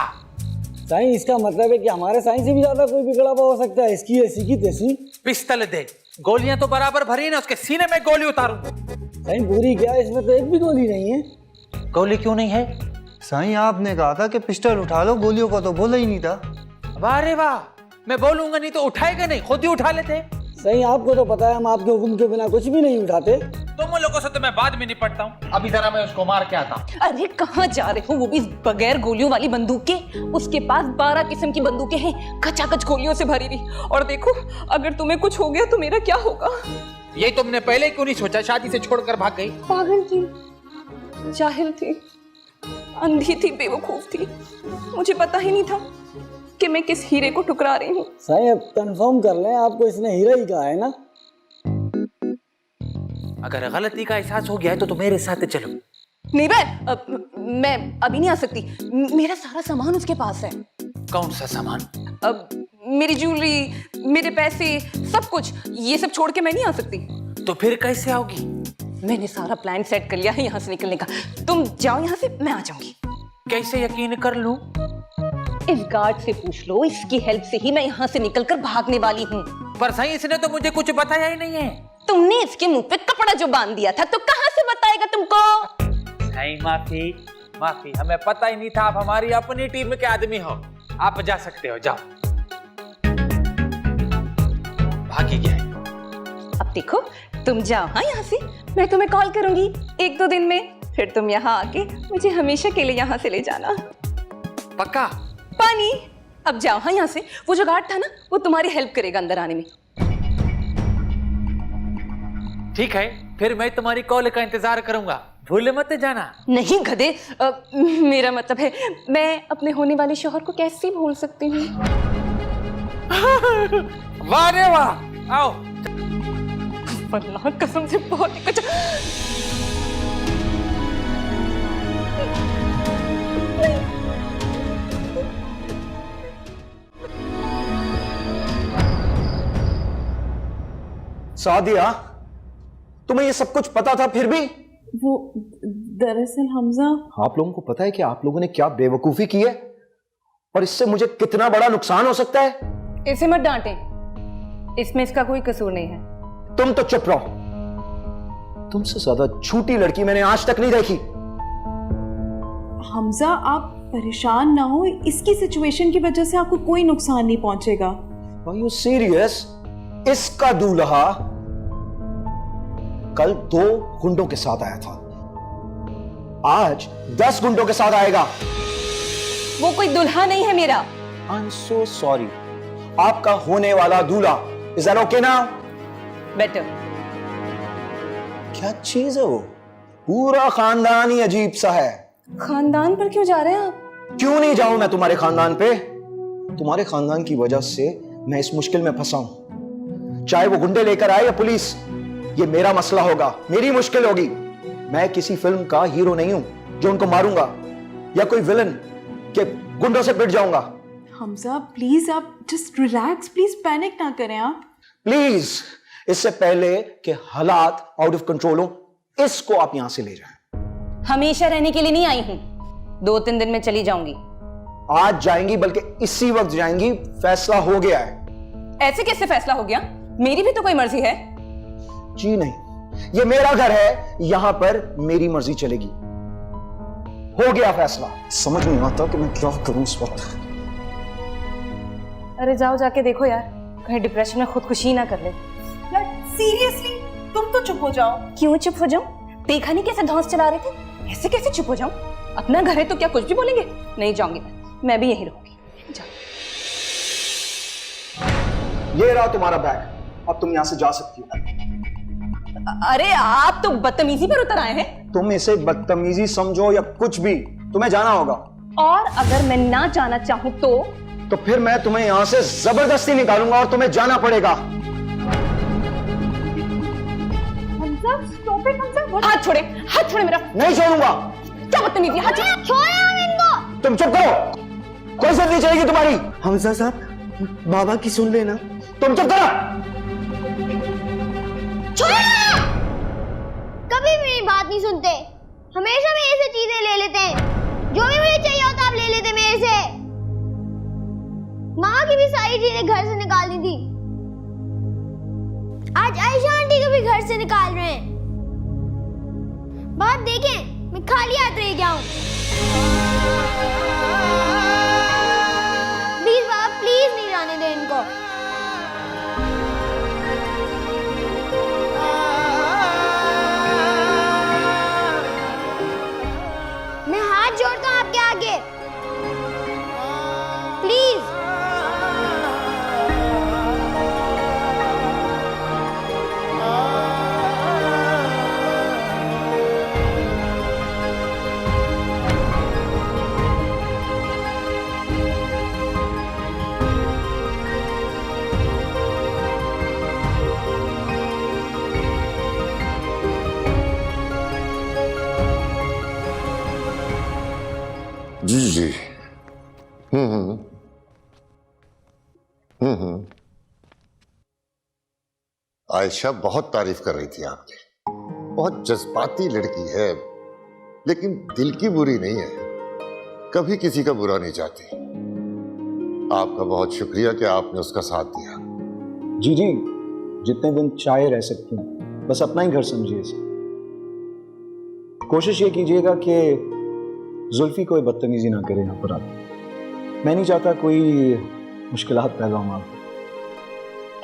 साईं, इसका मतलब है कि हमारे साईं से भी ज्यादा कोई बिगड़ा हुआ हो सकता है। इसकी ऐसी की तैसी। पिस्तल दे, गोलियां तो बराबर भरी ना, उसके सीने में गोली उतारूंगा। साईं पूरी क्या, इसमें तो एक भी गोली नहीं है। गोली क्यों नहीं है? साईं आपने कहा था कि पिस्टल उठा लो, गोलियों का तो बोला ही नहीं था। वाह रे वाह, मैं बोलूंगा नहीं तो उठाएगा नहीं, खुद ही उठा लेते। सही, आपको तो पता है हम आपके हुक्म के बिना कुछ भी नहीं उठाते। तुम लोगों से तो मैं बाद में निपटता हूँ, अभी जरा मैं उसको मार के आता हूँ। अरे कहाँ जा रहे हो? वो भी बगैर गोलियों वाली बंदूक के। उसके पास 12 किस्म की बंदूकें हैं, खचाखच गोलियों से भरी हुई। और देखो अगर तुम्हें कुछ हो गया तो मेरा क्या होगा? ये तुमने पहले क्यों नहीं सोचा? शादी से छोड़कर भाग गई। पागल थी, जाहिल थी, अंधी थी, बेवकूफ थी। मुझे पता ही नहीं था कि मैं किस हीरे को ठुकरा रही हूँ। साईं अब कंफर्म कर लें, आपको इसने हीरा ही कहा है ना? अगर गलती का एहसास हो गया है तो मेरे साथ चलो। नहीं मैं अभी नहीं आ सकती। मेरा सारा सामान उसके पास है। कौन सा सामान? अब मेरी ज्वेलरी, मेरे पैसे, सब कुछ, ये सब छोड़ के मैं नहीं आ सकती। तो फिर कैसे आओगी? मैंने सारा प्लान सेट कर लिया है यहाँ से निकलने का। तुम जाओ यहाँ से, मैं आ जाऊंगी। कैसे यकीन कर लूं? इस गार्ड से पूछ लो, इसकी हेल्प से ही मैं यहाँ से निकलकर भागने वाली हूँ। पर साईं इसने तो मुझे कुछ बताया ही नहीं है। तुमने इसके मुंह पे कपड़ा जो बांध दिया था, तो कहाँ से बताएगा तुमको? साईं माफी, माफी, हमें पता ही नहीं था आप हमारी अपनी टीम के आदमी हो। आप जा सकते हो, जाओ। भागी गया। अब देखो, तुम जाओ हाँ यहाँ से, मैं तुम्हें कॉल करूंगी 1-2 दिन में, फिर तुम यहाँ आके मुझे हमेशा के लिए यहाँ से ले जाना। पक्का? पानी। अब जाओ हाँ यहाँ से। वो जो गार्ड था ना, वो तुम्हारी हेल्प करेगा अंदर आने में। ठीक है, फिर मैं तुम्हारी कॉल का इंतजार करूंगा, भूल मत जाना। नहीं गधे, मेरा मतलब है मैं अपने होने वाले शौहर को कैसे भूल सकती हूँ। वाह रे वाह, आओ। वल्लाह कसम से बहुत ही कुछ। सादिया, तुम्हें ये सब कुछ पता था फिर भी? वो दरअसल हमजा, आप लोगों को पता है कि आप लोगों ने क्या बेवकूफी की है और इससे मुझे कितना बड़ा नुकसान हो सकता है? इसे मत डांटे, इसमें इसका कोई कसूर नहीं है। तुम तो चुप रहो। तुमसे ज्यादा झूठी लड़की मैंने आज तक नहीं देखी। हमजा आप परेशान ना हो, इसकी सिचुएशन की वजह से आपको कोई नुकसान नहीं पहुंचेगा। Are you serious? इसका दूल्हा कल 2 गुंडों के साथ आया था, आज 10 गुंडों के साथ आएगा। वो कोई दुल्हा नहीं है मेरा। I'm so sorry. आपका होने वाला दूल्हा। Is that okay now? Better. क्या चीज है वो? पूरा खानदान ही अजीब सा है। खानदान पर क्यों जा रहे हैं आप? क्यों नहीं जाऊं मैं तुम्हारे खानदान पे? तुम्हारे खानदान की वजह से मैं इस मुश्किल में फंसा हूं। चाहे वो गुंडे लेकर आए या पुलिस, ये मेरा मसला होगा, मेरी मुश्किल होगी। मैं किसी फिल्म का हीरो नहीं हूं जो उनको मारूंगा या कोई विलन के गुंडों से पिट जाऊंगा। हमजा प्लीज आप जस्ट रिलैक्स, प्लीज पैनिक ना करें आप। प्लीज, इससे पहले कि हालात आउट ऑफ कंट्रोल हो, इसको आप यहां से ले जाएं। हमेशा रहने के लिए नहीं आई हूं, 2-3 दिन में चली जाऊंगी। आज जाएंगी, बल्कि इसी वक्त जाएंगी। फैसला हो गया है। ऐसे कैसे फैसला हो गया? मेरी भी तो कोई मर्जी है। जी नहीं, ये मेरा घर है, यहां पर मेरी मर्जी चलेगी। हो गया फैसला। समझ नहीं आता कि मैं क्या करूं इस वक्त। अरे जाओ जाके देखो यार, कहीं डिप्रेशन में खुदकुशी ना कर ले। यार सीरियसली तुम तो चुप हो जाओ। क्यों चुप हो जाऊं? देखा नहीं कैसे धौंस चला रहे थे? ऐसे कैसे चुप हो जाऊं? अपना घर है तो क्या कुछ भी बोलेंगे? नहीं जाऊंगी मैं भी यहीं रहूंगी। ये रहा तुम्हारा बैग, अब तुम यहां से जा सकती हो। अरे आप तो बदतमीजी पर उतर आए हैं। तुम इसे बदतमीजी समझो या कुछ भी, तुम्हें जाना होगा। और अगर मैं ना जाना चाहूं तो फिर मैं तुम्हें यहां से जबरदस्ती निकालूंगा और तुम्हें जाना पड़ेगा। हाथ छोड़े, हाथ छोड़े मेरा। नहीं छोड़ूंगा। क्या बदतमीजी, हाथ छोड़े। तुम चुप करो, कोई इज्जत नहीं चलेगी तुम्हारी। हमजा साहब, बाबा की सुन लेना। तुम चुप करो। कभी मेरी बात नहीं सुनते, हमेशा मेरे से चीजें ले लेते हैं। जो भी मुझे चाहिए होता आप ले लेते मेरे से। माँ की भी सारी चीजें घर से निकाल दी थी, आज आयशा आंटी को भी घर से निकाल रहे हैं। बात देखें, मैं खाली हाथ रह गया हूँ। प्लीज बाबा, प्लीज नहीं जाने दे इनको। मैं हाथ जोड़ता हूँ आपके आगे, प्लीज। जी जी। हम्म। आयशा बहुत तारीफ कर रही थी आपकी। बहुत जज्बाती लड़की है, लेकिन दिल की बुरी नहीं है, कभी किसी का बुरा नहीं चाहती। आपका बहुत शुक्रिया कि आपने उसका साथ दिया। जी जी, जितने दिन चाहे रह सकती हैं, बस अपना ही घर समझिए इसे। कोशिश ये कीजिएगा कि जुल्फी कोई बदतमीजी ना करे यहाँ पर आके। मैं नहीं चाहता कोई मुश्किलात पैदा हो आपको।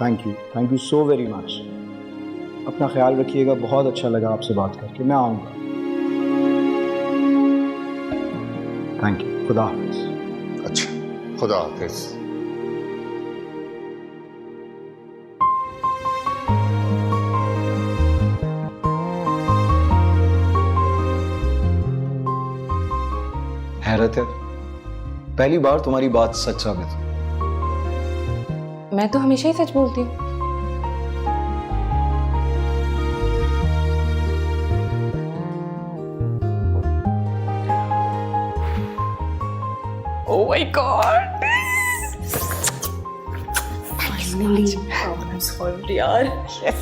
Thank you so very much. अपना ख्याल रखिएगा, बहुत अच्छा लगा आपसे बात करके। मैं आऊँगा। थैंक यू, खुदा हाफिज। अच्छा, खुदा हाफिज। हैरत है, पहली बार तुम्हारी बात सच साबित हुई। मैं तो हमेशा ही सच बोलती हूँ। Oh my God! Finally, problem solved, यार। Yes.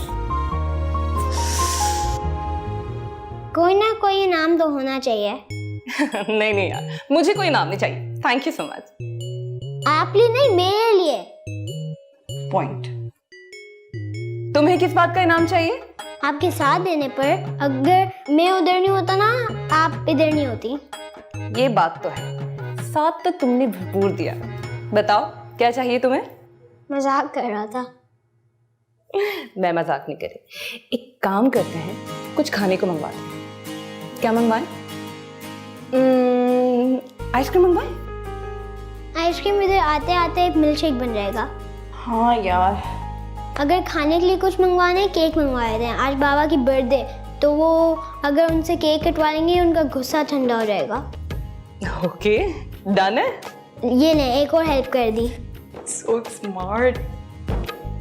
कोई ना कोई इनाम तो होना चाहिए। नहीं नहीं यार, मुझे कोई इनाम नहीं चाहिए। Thank you so much. आप लिए नहीं, मेरे लिए। पॉइंट। तुम्हें किस बात का इनाम चाहिए? आपके साथ देने पर अगर मैं उधर नहीं होता ना, आप इधर नहीं होती। ये बात तो है, साथ तो तुमने भरपूर दिया। बताओ क्या चाहिए तुम्हें? मजाक कर रहा था। मैं मजाक नहीं कर रही। एक काम करते हैं, कुछ खाने को मंगवाते हैं। क्या मंगवाएं? आइसक्रीम मंगवाएं? आइसक्रीम इधर आते आते एक मिल्क शेक बन जाएगा। हाँ यार। अगर खाने के लिए कुछ मंगवाना है, केक मंगवा देते हैं। आज बाबा की बर्थडे, तो वो अगर उनसे केक कटवा लेंगे, उनका गुस्सा ठंडा हो जाएगा। ओके, डन है। ये ले, एक और हेल्प कर दी। So smart.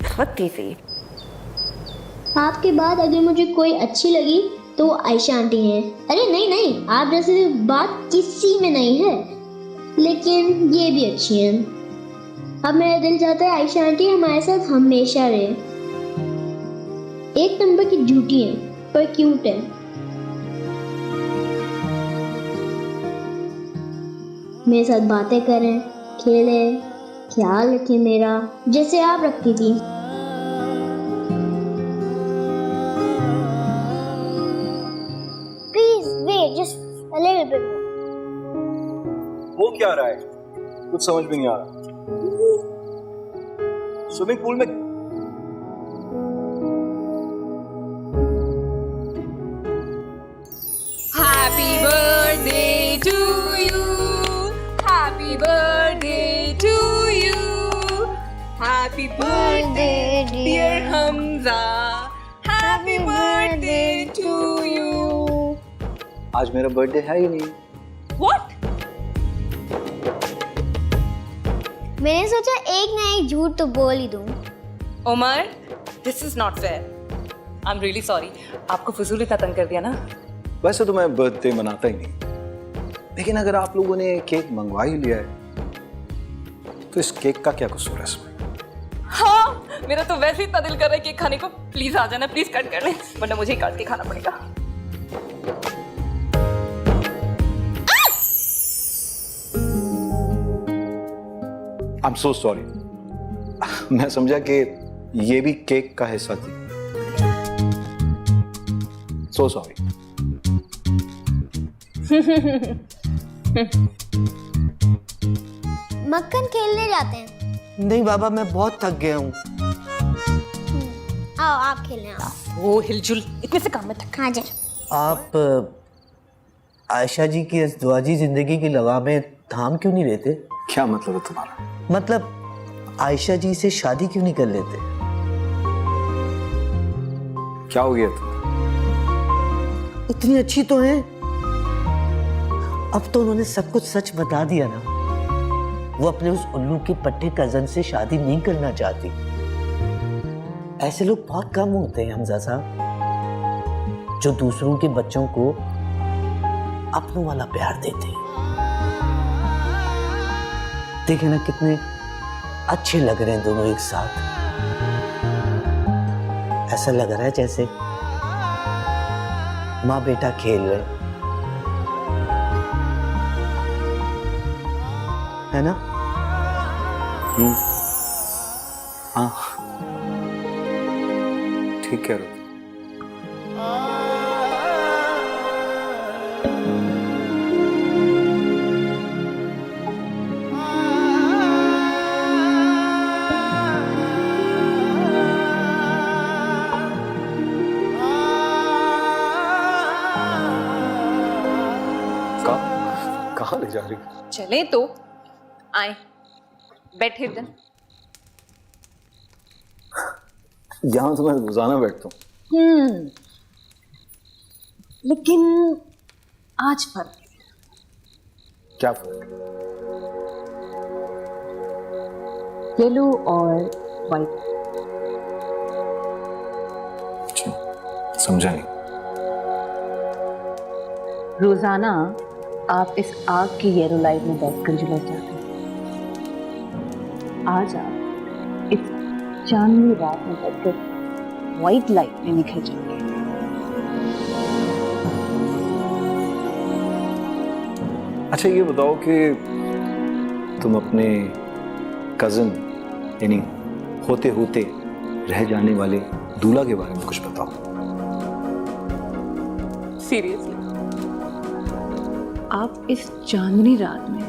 बहुत तेजी। आपके बाद अगर मुझे कोई अच्छी लगी तो वो आयशा आंटी हैं। अरे नहीं नहीं, आप जैसे बात किसी में नहीं है, लेकिन ये भी अच्छी हैं। अब मेरा दिल चाहता है आयशा आंटी हमारे साथ हमेशा रहे। एक नंबर की झूठी है पर क्यूट है। मेरे साथ बातें करें, खेलें, ख्याल रखें मेरा, जैसे आप रखती थी। Please wait just a little bit more. वो क्या रहा है? कुछ समझ में नहीं आ रहा। स्विमिंग पूल में Happy birthday to you. Happy birthday to you. Happy birthday dear Hamza. Happy birthday to you. आज मेरा बर्थडे है ही नहीं। What? मैंने सोचा एक ना एक झूठ तो बोल ही दूं। Umar, this is not fair. I'm really sorry. आपको फजूल इतना तंग कर दिया ना? वैसे तो मैं बर्थडे मनाता ही नहीं, लेकिन अगर आप लोगों ने केक मंगवा ही लिया है तो इस केक का क्या कसूर है इसमें? हाँ, मेरा तो वैसे ही इतना दिल कर रहा है केक खाने को। प्लीज आ जाना, प्लीज कट कर ले, वरना मुझे ही काट के खाना पड़ेगा। I'm so sorry. मैं समझा कि ये भी केक का हिस्सा थी। So sorry. मक्खन खेलने जाते हैं। नहीं बाबा, मैं बहुत थक गया हूँ। आओ आप खेलने आओ। वो हिलजुल इतने से काम में थक। हाँ जी। आप आयशा जी की इस दुआजी जिंदगी की लगामें थाम क्यों नहीं लेते? क्या मतलब है तुम्हारा? मतलब आयशा जी से शादी क्यों नहीं कर लेते? क्या हो गया तुम? इतनी अच्छी तो हैं। अब तो उन्होंने सब कुछ सच बता दिया ना। वो अपने उस उल्लू के पट्टे कजन से शादी नहीं करना चाहती। ऐसे लोग बहुत कम होते हैं हमजा साहब, जो दूसरों के बच्चों को अपनों वाला प्यार देते हैं। देखे ना कितने अच्छे लग रहे हैं दोनों एक साथ। ऐसा लग रहा है जैसे माँ बेटा खेल रहे है ना? हाँ, ठीक कह रहे हो। कहाँ ले जा रही हो? चले तो आए, बैठे इधर। यहाँ तो मैं रोजाना बैठता हूँ। लेकिन आज फर्क है। क्या फर्क? येलो और वाइट। अच्छा, समझा नहीं। रोजाना आप इस आग की येलो लाइट में बैठकर झुलस जाते हैं। आज आप इस चांदनी रात में बैठकर व्हाइट लाइट में निखर जाएंगे। अच्छा ये बताओ कि तुम अपने कजिन यानी होते होते रह जाने वाले दूल्हा के बारे में कुछ बताओ। सीरियसली आप इस चांदनी रात में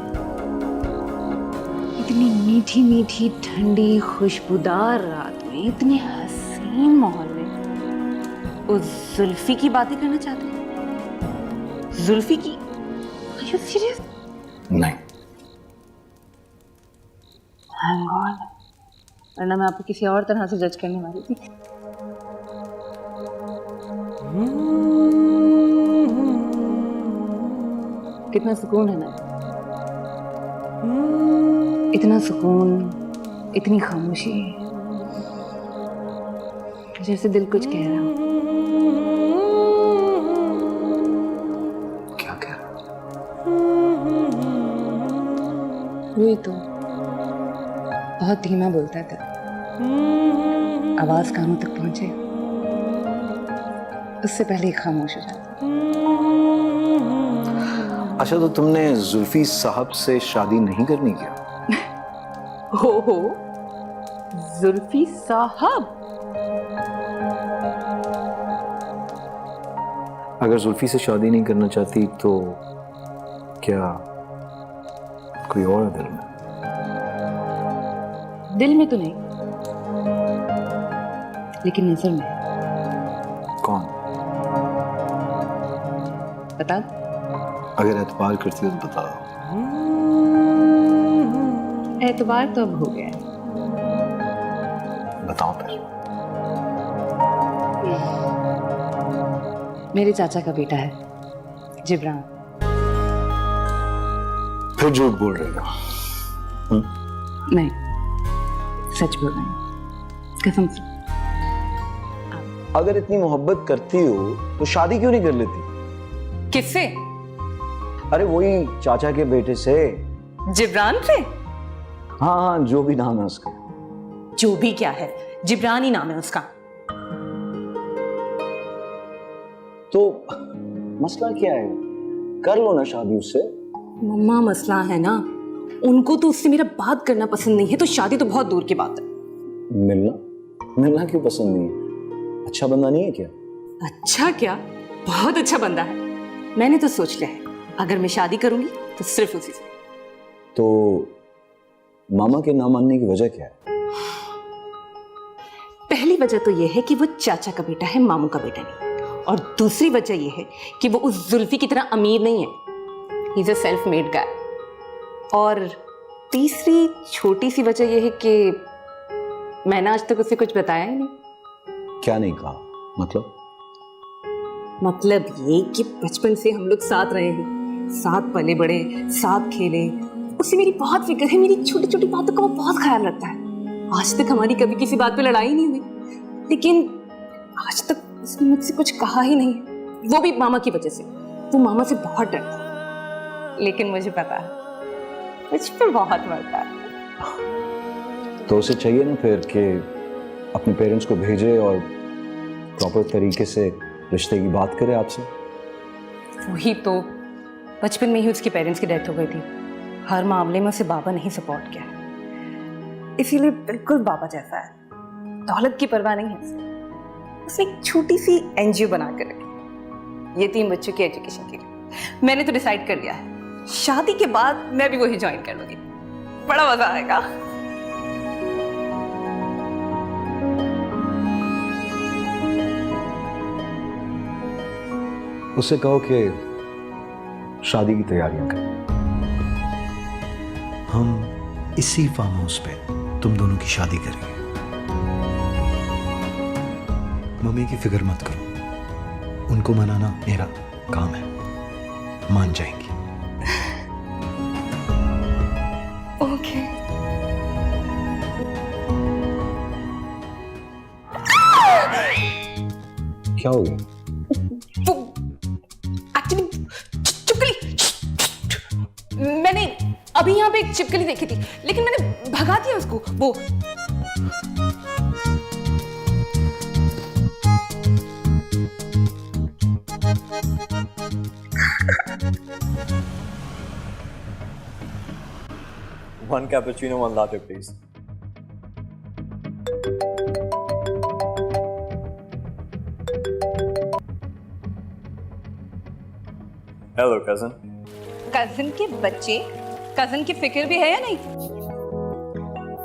इतनी मीठी मीठी ठंडी खुशबूदार रात में इतने हसीन माहौल में उस जुल्फी की बातें करना चाहते हैं? जुल्फी की? Are you serious? नहीं। Thank God. वरना मैं आपको किसी और तरह से जज करने वाली थी। कितना सुकून है ना, इतना सुकून, इतनी खामोशी, जैसे दिल कुछ कह रहा हो। क्या कह रहा? वही तो, बहुत धीमा बोलता है दिल, आवाज कानों तक पहुंचे उससे पहले ही खामोश हो जाता। अच्छा तो तुमने जुल्फी साहब से शादी नहीं करनी क्या? हो जुल्फी साहब? अगर जुल्फी से शादी नहीं करना चाहती तो क्या कोई और दिल में? दिल में तो नहीं, लेकिन नजर में। कौन? बता। अगर एतबार करती हो तो बता दो। एतबार तो अब हो गया है। बताओ फिर। मेरे चाचा का बेटा है जिब्रान। फिर झूठ बोल रहे हो? नहीं, सच बोल रही हूं, कसम से। अगर इतनी मोहब्बत करती हो तो शादी क्यों नहीं कर लेती? किससे? अरे वही चाचा के बेटे से। जिब्रान से? हाँ हाँ, जो भी नाम है उसका। जो भी क्या है, जिब्रान ही नाम है उसका। तो मसला क्या है? कर लो ना शादी उससे। मम्मा मसला है ना, उनको तो उससे मेरा बात करना पसंद नहीं है, तो शादी तो बहुत दूर की बात है। मिलना क्यों पसंद नहीं है? अच्छा बंदा नहीं है क्या? अच्छा क्या, बहुत अच्छा बंदा है। मैंने तो सोच लिया है, अगर मैं शादी करूंगी तो सिर्फ उसी से। तो मामा के ना मानने की वजह क्या है? पहली वजह तो यह है कि वो चाचा का बेटा है, मामू का बेटा नहीं। और दूसरी वजह यह है कि वो उस जुल्फी की तरह अमीर नहीं है। He is a self made guy. और तीसरी छोटी सी वजह यह है कि मैंने आज तक उसे कुछ बताया ही नहीं। क्या नहीं कहा? मतलब ये कि बचपन से हम लोग साथ रहे हैं, साथ पले बड़े, साथ खेले। उसे मेरी बहुत फिक्र है, मेरी छोटी छोटी बातों का वो बहुत ख्याल रखता है। आज तक हमारी कभी किसी बात पे लड़ाई नहीं हुई, लेकिन आज तक उसने मुझसे कुछ कहा ही नहीं, वो भी मामा की वजह से। वो मामा से बहुत डरता है, लेकिन मुझे पता है मुझ पे बहुत मरता है। तो उसे चाहिए ना फिर कि अपने पेरेंट्स को भेजे और प्रॉपर तरीके से रिश्ते की बात करे आपसे। वही तो, बचपन में ही उसके पेरेंट्स की डेथ हो गई थी। हर मामले में उसे बाबा नहीं सपोर्ट किया, इसीलिए बिल्कुल बाबा जैसा है। दौलत की परवाह नहीं है उसे। उसने एक छोटी सी एनजीओ बना कर रखी यतीम बच्चों की एजुकेशन के लिए। मैंने तो डिसाइड कर लिया है, शादी के बाद मैं भी वही ज्वाइन कर लूंगी। बड़ा मजा आएगा। उससे कहो कि शादी की तैयारियां करें। हम इसी फार्म हाउस पे तुम दोनों की शादी करेंगे। मम्मी की फिक्र मत करो, उनको मनाना मेरा काम है, मान जाएंगी। ओके। क्या हो गया? मैंने अभी यहाँ पे एक छिपकली देखी थी, लेकिन मैंने भगा दिया उसको। वो One cappuccino, one latte, please. Hello, cousin. Cousin के बच्चे, कजिन की फिक्र भी है या नहीं?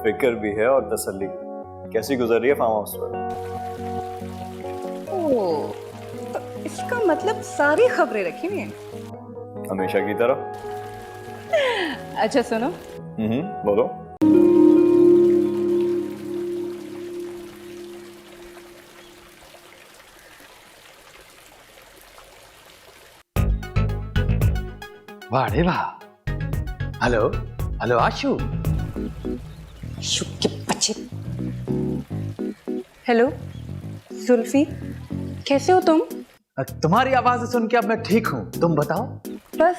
फिक्र भी है और तसल्ली भी। कैसी गुजर रही है फार्म हाउस पर? ओह, तो इसका मतलब सारी खबरें रखी हुई हैं। हमेशा की तरह। अच्छा सुनो, बोलो। वाह रे वाह। हेलो हेलो आशु। के बच्चे। हेलो जुल्फी, कैसे हो तुम? तुम्हारी आवाज सुन के अब मैं ठीक हूँ, तुम बताओ। बस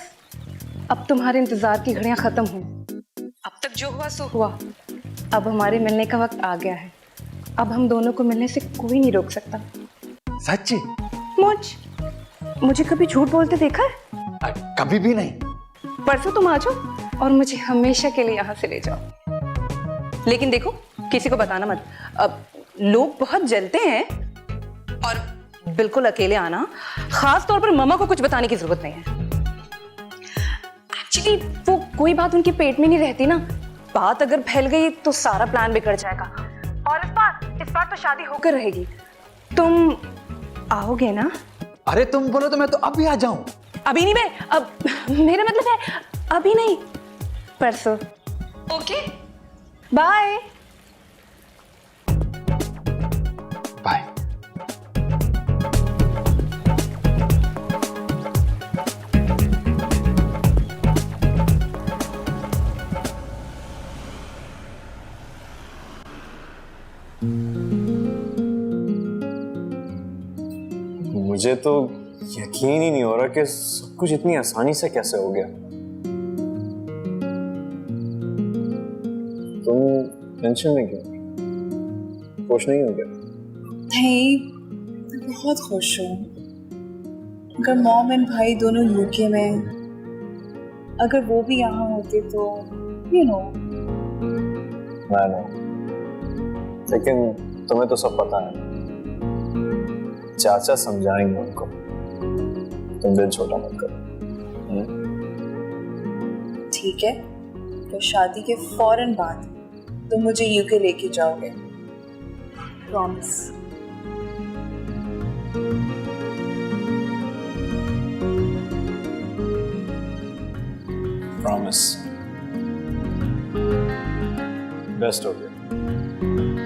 अब तुम्हारे इंतजार की घड़ियां खत्म हुई। अब तक जो हुआ सो हुआ। अब हमारे मिलने का वक्त आ गया है। अब हम दोनों को मिलने से कोई नहीं रोक सकता। सच्ची? मुझे कभी झूठ बोलते देखा है? कभी भी नहीं। परसों तुम आ जाओ और मुझे हमेशा के लिए यहाँ से ले जाओ। लेकिन देखो, किसी को बताना मत। अब लोग बहुत जलते हैं और बिल्कुल अकेले आना। खास तौर पर मम्मा को कुछ बताने की जरूरत नहीं है। एक्चुअली वो कोई बात उनके पेट में नहीं रहती ना। बात अगर फैल गई तो सारा प्लान बिगड़ जाएगा। और इस बार तो शादी होकर रहेगी। तुम आओगे ना? अरे तुम बोलो तो मैं तो अभी आ जाऊं। अभी नहीं बे, अब मेरा मतलब है अभी नहीं, परसों। Okay, bye. बाय। मुझे तो यकीन ही नहीं हो रहा कि सब कुछ इतनी आसानी से कैसे हो गया। तुम टेंशन में क्यों? खुश नहीं हो गया? नहीं, बहुत खुश हूँ। अगर मॉम एंड भाई दोनों यूके में, अगर वो भी यहाँ होते तो यू नो। लेकिन तुम्हें तो सब पता है, चाचा समझाएंगे उनको। तुम दिल छोटा मत करो। ठीक है, तो शादी के फौरन बाद तुम मुझे यूके लेके जाओगे, प्रॉमिस? प्रॉमिस। बेस्ट हो गया।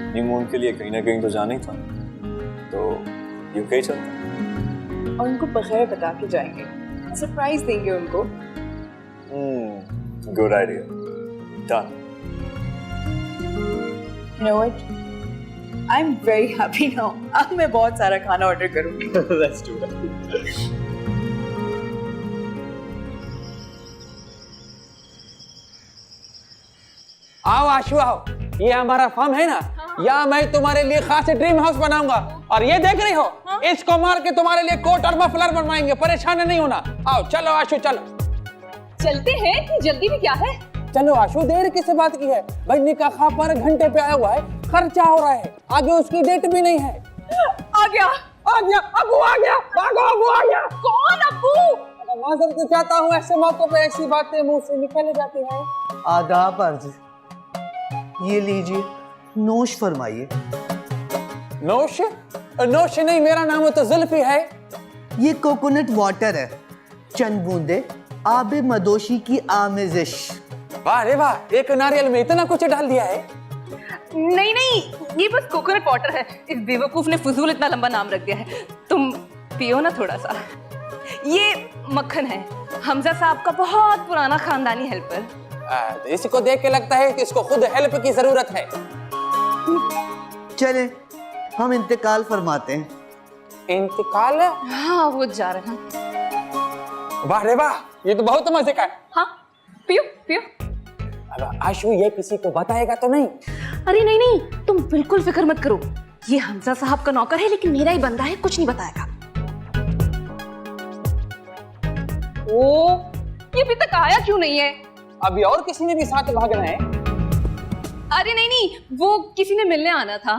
हनीमून के लिए कहीं ना कहीं तो जाना ही था, तो यूके चलते। और उनको बगैर बता के जाएंगे, सरप्राइज देंगे उनको। Good idea. Done. You know what? I'm very happy now. अब मैं बहुत सारा खाना ऑर्डर करूंगी। Let's do that. आओ आशु आओ, ये हमारा फार्म है ना, यहाँ मैं तुम्हारे लिए खास ड्रीम हाउस बनाऊंगा। और ये देख रही हो, इसको मार के तुम्हारे लिए कोट और मफलर बनवाएंगे, परेशान नहीं होना। आओ चलो आशु चलो। चलते हैं, इतनी जल्दी भी क्या है? चलो आशु, देर किस बात की है भाई, निकाह खां पर घंटे पे आया हुआ है, खर्चा हो रहा है, आगे उसकी डेट भी नहीं है। आ गया अबू आ गया, भागो अबू आ गया। कौन अबू? माजरत चाहता हूँ, ऐसे मौकों पे ऐसी बातें मुंह से निकल जाती हैं। आदाब अर्ज, ये लीजिए, नोश फरमाइए। नोश? नोश नहीं, मेरा नाम तो जुल्फी है। ये कोकोनट वाटर है, चंद बूंदे आबे मदोशी की आमेजिश। वाह रे वाह, एक नारियल में इतना कुछ डाल दिया है। नहीं, ये बस कोकोनट वाटर है। इस बेवकूफ ने फजूल इतना लंबा नाम रख दिया है। तुम पियो ना थोड़ा सा। ये मक्खन है, हमजा साहब का बहुत पुराना खानदानी हेल्पर। इसको देख के लगता है कि इसको खुद हेल्प की जरूरत है। चले हम इंतकाल फरमाते हैं। इंतकाल? हाँ, वो जा रहे हैं। वाह रे वाह, ये तो बहुत मजे का है। हाँ, पियो पियो। अब आशु, ये किसी को बताएगा तो नहीं? अरे नहीं, तुम बिल्कुल फिक्र मत करो। ये हमजा साहब का नौकर है, लेकिन मेरा ही बंदा है, कुछ नहीं बताएगा। ओ, ये अभी तक आया क्यों नहीं है? अभी और किसी ने भी साथ भागना है? अरे नहीं, वो किसी ने मिलने आना था।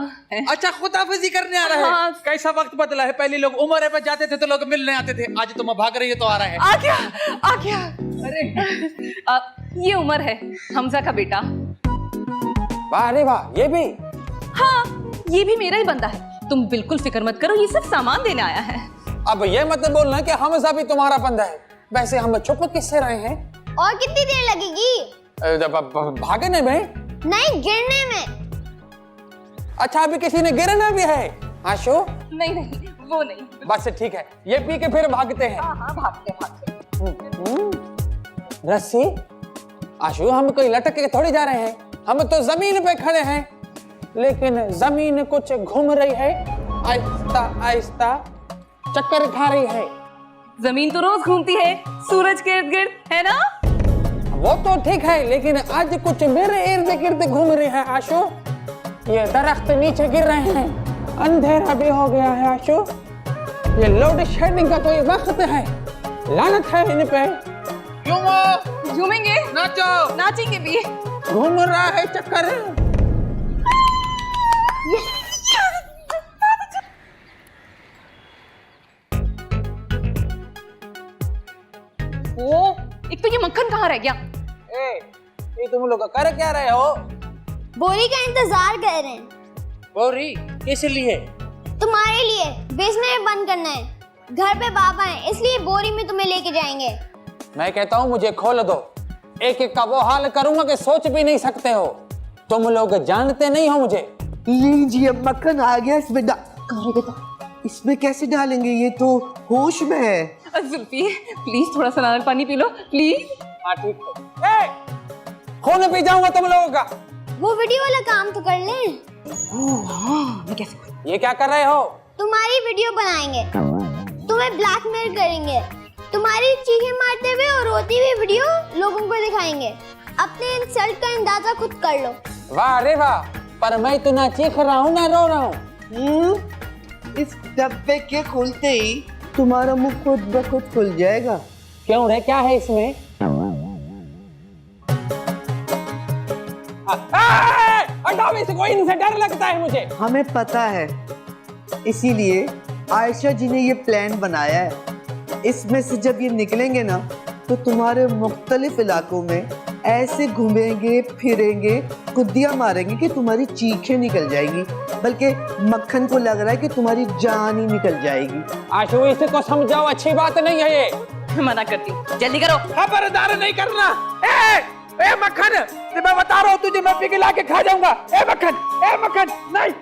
अच्छा, खुदाफिजी करने आ रहा है। हाँ। कैसा वक्त बदला है, पहले लोग उम्र पे जाते थे तो लोग मिलने आते थे, आज तुम भाग रही हो तो आ रहा है। आ गया। अरे ये उमर है, हमजा का बेटा। वाह रे वाह, ये भी? हाँ, ये भी मेरा ही बंदा है। तुम बिल्कुल फिक्र मत करो, ये सब सामान देने आया है। अब ये मत बोलना कि हमजा भी तुम्हारा बंदा है। वैसे हम छुप किससे रहे हैं? और कितनी देर लगेगी? भागने में? नहीं, गिरने में। अच्छा, अभी किसी ने गिरना भी है? आशु? नहीं, वो नहीं। बस ठीक है, ये पी के फिर भागते हैं। हाँ, भागते। रस्सी? आशु, हम कोई लटक के थोड़ी जा रहे हैं, हम तो जमीन पे खड़े हैं, लेकिन जमीन कुछ घूम रही है, आहिस्ता आहिस्ता चक्कर खा रही है। जमीन तो रोज घूमती है, सूरज के इर्द गिर्द, है ना? वो तो ठीक है, लेकिन आज कुछ मेरे इर्द गिर्द घूम रही है आशु। ये दरख्त नीचे गिर रहे हैं, अंधेरा भी हो गया है आशु। ये लोड शेडिंग का कोई वक्त है, लानत है इन पे। झूमेंगे, नाचेंगे भी। घूम रहा है चक्कर। ओ, एक तो ये मक्खन कहाँ रह गया? ये तुम लोग कर क्या रहे हो? बोरी का इंतजार कर रहे हैं। बोरी किस लिए? तुम्हारे लिए, बेचने में बंद करना है। घर पे बाबा है, इसलिए बोरी में तुम्हें लेके जाएंगे। मैं कहता हूँ मुझे खोल दो, एक एक का वो हाल करूंगा कि सोच भी नहीं सकते हो। तुम लोग जानते नहीं हो मुझे। लीजिए, मक्खन आ गया, इसमें कैसे डालेंगे, ये तो होश में है। जुल्फी, प्लीज थोड़ा सा नारियल पानी पी लो, प्लीज। हाँ ठीक है। खून पी जाऊंगा तुम लोगों का। वो वीडियो वाला काम तो कर ले। मैं कैसे? ये क्या कर रहे हो? तुम्हारी वीडियो बनाएंगे, तुम्हें ब्लैकमेल करेंगे, तुम्हारी चीखें मारते हुए और रोती हुई वीडियो लोगों को दिखाएंगे। अपने इंसल्ट का अंदाजा खुद कर लो। वाह रे वाह, पर मैं तो ना चीख रहा हूँ ना रो रहा हूँ। इस डब्बे के खुलते ही तुम्हारा मुंह खुद ब खुद खुल जाएगा। क्यों रे, क्या है इसमें? हटाओ इसको, इनसे डर लगता है मुझे। हमें पता है, इसीलिए आयशा जी ने ये प्लान बनाया है। इसमें से जब ये निकलेंगे ना, तो तुम्हारे मुख्तलिफ इलाकों में ऐसे घूमेंगे फिरेंगे, कुद्दियां मारेंगे कि तुम्हारी चीखें निकल जाएगी, बल्कि मक्खन को लग रहा है कि तुम्हारी जान ही निकल जाएगी। आशु, इसको समझाओ, अच्छी बात नहीं है ये। मना करती हूँ, जल्दी करो। खबरदार नहीं करना। ए मक्खन, मैं बता रहा हूँ तुझे, मैं पिघला के खा जाऊंगा। ए मक्खन, नहीं।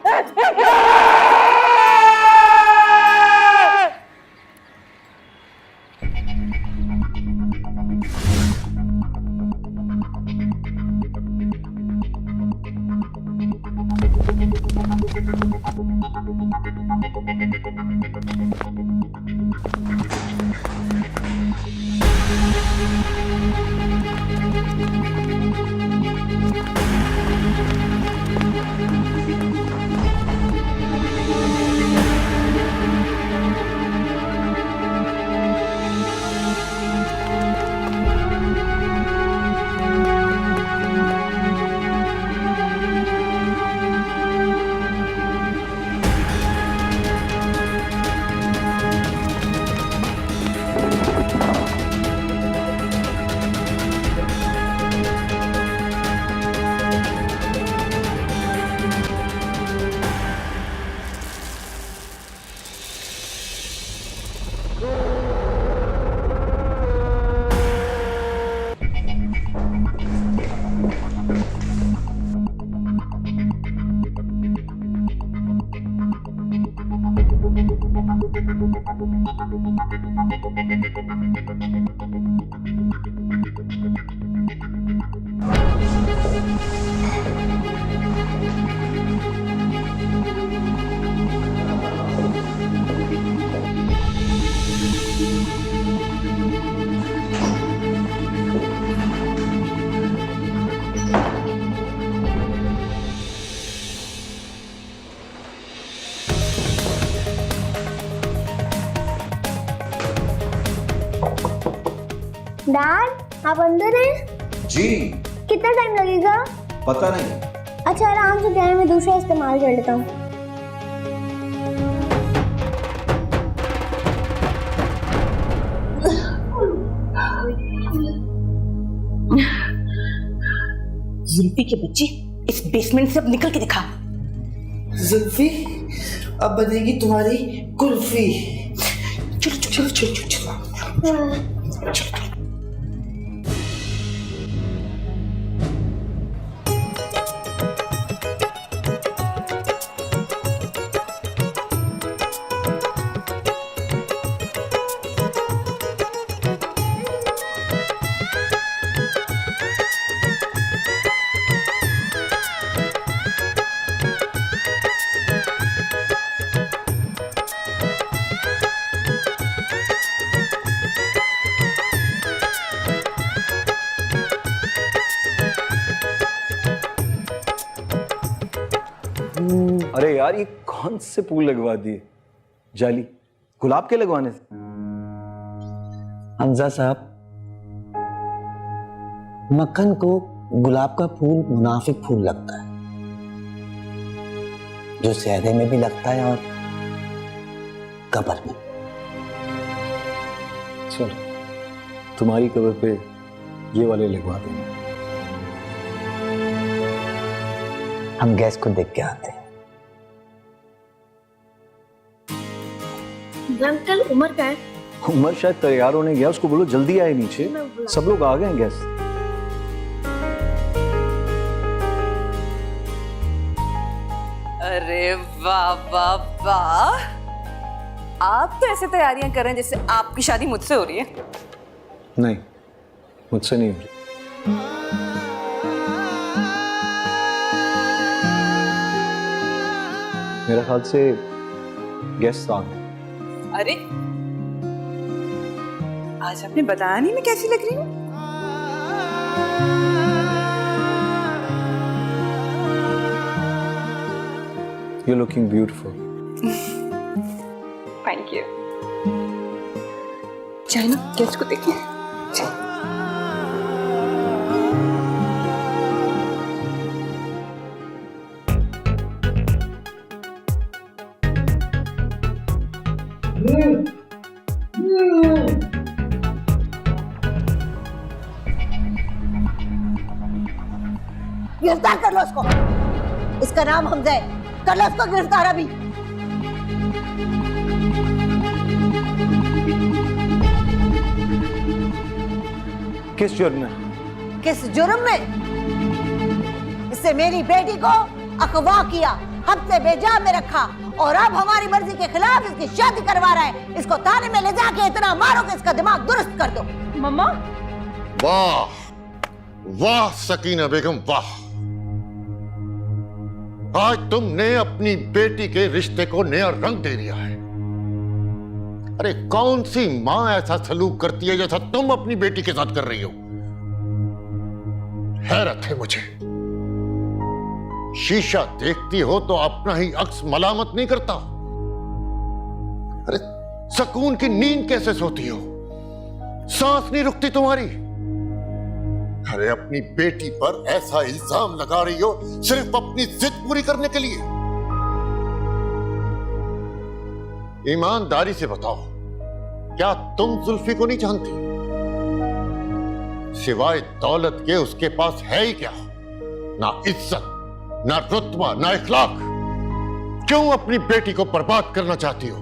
डैड आप अंदर हैं? जी। कितना टाइम लगेगा? पता नहीं। अच्छा आराम से प्यार में दूसरा इस्तेमाल कर लेता हूँ। जुल्फी के बच्ची, इस बेसमेंट से अब निकल के दिखा। जुल्फी अब बनेगी तुम्हारी कुल्फी। चलो चलो चलो चलो चलो चलो। अरे यार ये कौन से फूल लगवा दिए? जाली गुलाब के लगवाने से? हमजा साहब, मक्खन को गुलाब का फूल मुनाफिक फूल लगता है, जो सेहरे में भी लगता है और कब्र में। चलो तुम्हारी कब्र पे ये वाले लगवा देंगे। हम गैस को देख के आते हैं। अंकल उमर का है? उमर शायद तैयार होने गया, उसको बोलो जल्दी आए नीचे, सब लोग आ गए हैं गेस्ट। अरे वाह वाह वाह, आप तो ऐसे तैयारियां कर रहे हैं जैसे आपकी शादी मुझसे हो रही है। नहीं, मुझसे नहीं हो रही। मेरा ख्याल से गेस्ट आ गए। अरे आज आपने बताया नहीं मैं कैसी लग रही हूँ। You're looking beautiful. Thank you. चाहे ना गेस्ट को देखिए। गिरफ्तार कर लो उसको। इसका नाम हमजा है, कर लो उसको गिरफ्तार अभी। किस जुर्म में? किस जुर्म में? इससे मेरी बेटी को अगवा किया, हफ्ते बेजा में रखा और अब हमारी मर्जी के खिलाफ इसकी शादी करवा रहा है। इसको थाने में ले जाके इतना मारो कि इसका दिमाग दुरुस्त कर दो। मम्मा। वाह वाह सकीना बेगम वाह, आज तुमने अपनी बेटी के रिश्ते को नया रंग दे दिया है। अरे कौन सी मां ऐसा सलूक करती है जैसा तुम अपनी बेटी के साथ कर रही हो? हैरत है मुझे, शीशा देखती हो तो अपना ही अक्स मलामत नहीं करता। अरे सुकून की नींद कैसे सोती हो? सांस नहीं रुकती तुम्हारी। अरे अपनी बेटी पर ऐसा इल्जाम लगा रही हो सिर्फ अपनी जिद पूरी करने के लिए। ईमानदारी से बताओ, क्या तुम जुल्फी को नहीं जानती? सिवाय दौलत के उसके पास है ही क्या? ना इज्जत, ना रुतबा, ना इखलाक। क्यों अपनी बेटी को बर्बाद करना चाहती हो?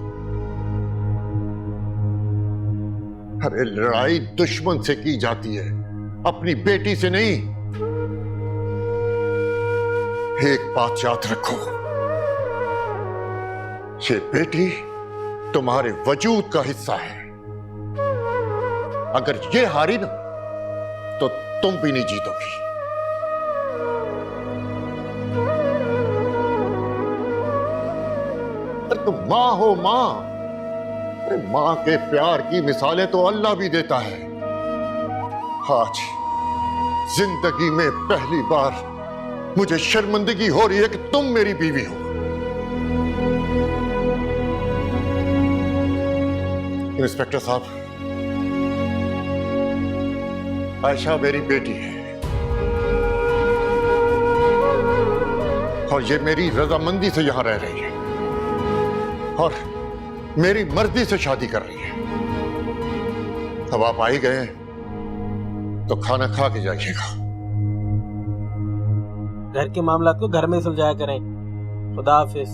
अरे लड़ाई दुश्मन से की जाती है, अपनी बेटी से नहीं। एक बात याद रखो, ये बेटी तुम्हारे वजूद का हिस्सा है। अगर ये हारी ना तो तुम भी नहीं जीतोगी। अरे तुम मां हो मां। अरे मां के प्यार की मिसालें तो अल्लाह भी देता है। आज जिंदगी में पहली बार मुझे शर्मिंदगी हो रही है कि तुम मेरी बीवी हो। इंस्पेक्टर साहब, आयशा मेरी बेटी है और ये मेरी रजामंदी से यहां रह रही है और मेरी मर्जी से शादी कर रही है। अब आप आ ही गए हैं तो खाना खा के जाइएगा। घर के मामला को घर में सुलझाया करें। खुदा हाफिज।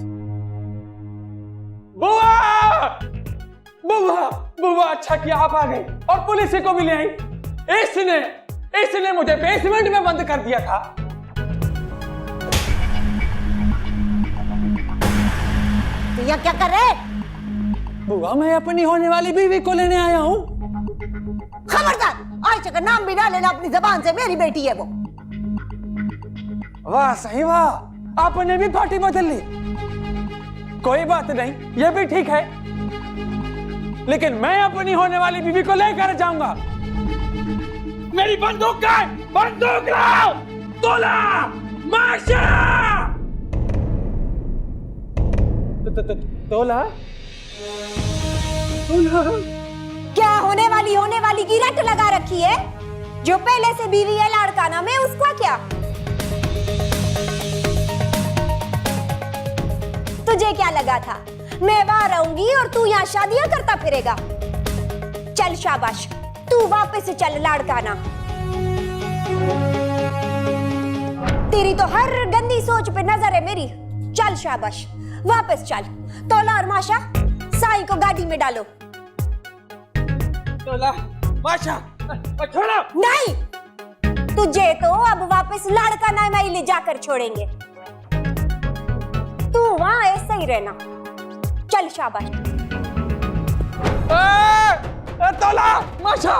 बुआ बुआ बुआ, अच्छा किया आप आ गए और पुलिस को भी ले आई। इसने मुझे बेसमेंट में बंद कर दिया था। तो यहाँ क्या कर रहे? बुआ मैं अपनी होने वाली बीवी को लेने आया हूँ। खबरदार, आयशा का नाम भी ना लेना अपनी जबान से, मेरी बेटी है वो। वाह सही वाह, आपने भी पार्टी बदल ली। कोई बात नहीं, ये भी ठीक है, लेकिन मैं अपनी होने वाली बीवी को लेकर जाऊंगा। मेरी बंदूक है, बंदूक लाओ। तोला माशा। तोला क्या होने वाली की रट लगा रखी है? जो पहले से बीवी है लाड़काना में, उसका क्या? तुझे क्या लगा था मैं वहां रहूंगी और तू यहाँ शादियां करता फिरेगा? चल शाबाश, तू वापस चल लाड़काना। तेरी तो हर गंदी सोच पे नजर है मेरी। चल शाबाश, वापस चल। तोला और माशा, साई को गाड़ी में डालो। तोला माशा छोड़ो। नहीं, तुझे तो अब वापस लाड़काना में ही ले जाकर छोड़ेंगे। तू वहां ऐसे ही रहना। चल शाबाश। तोला माशा।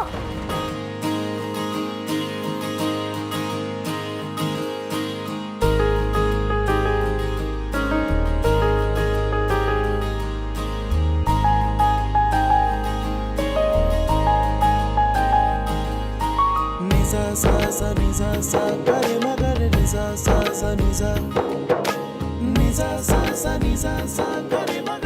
सा सा नि सा सा करे मगर नि सा सा सा नि सा नि सा सा सा नि सा सा करे मगर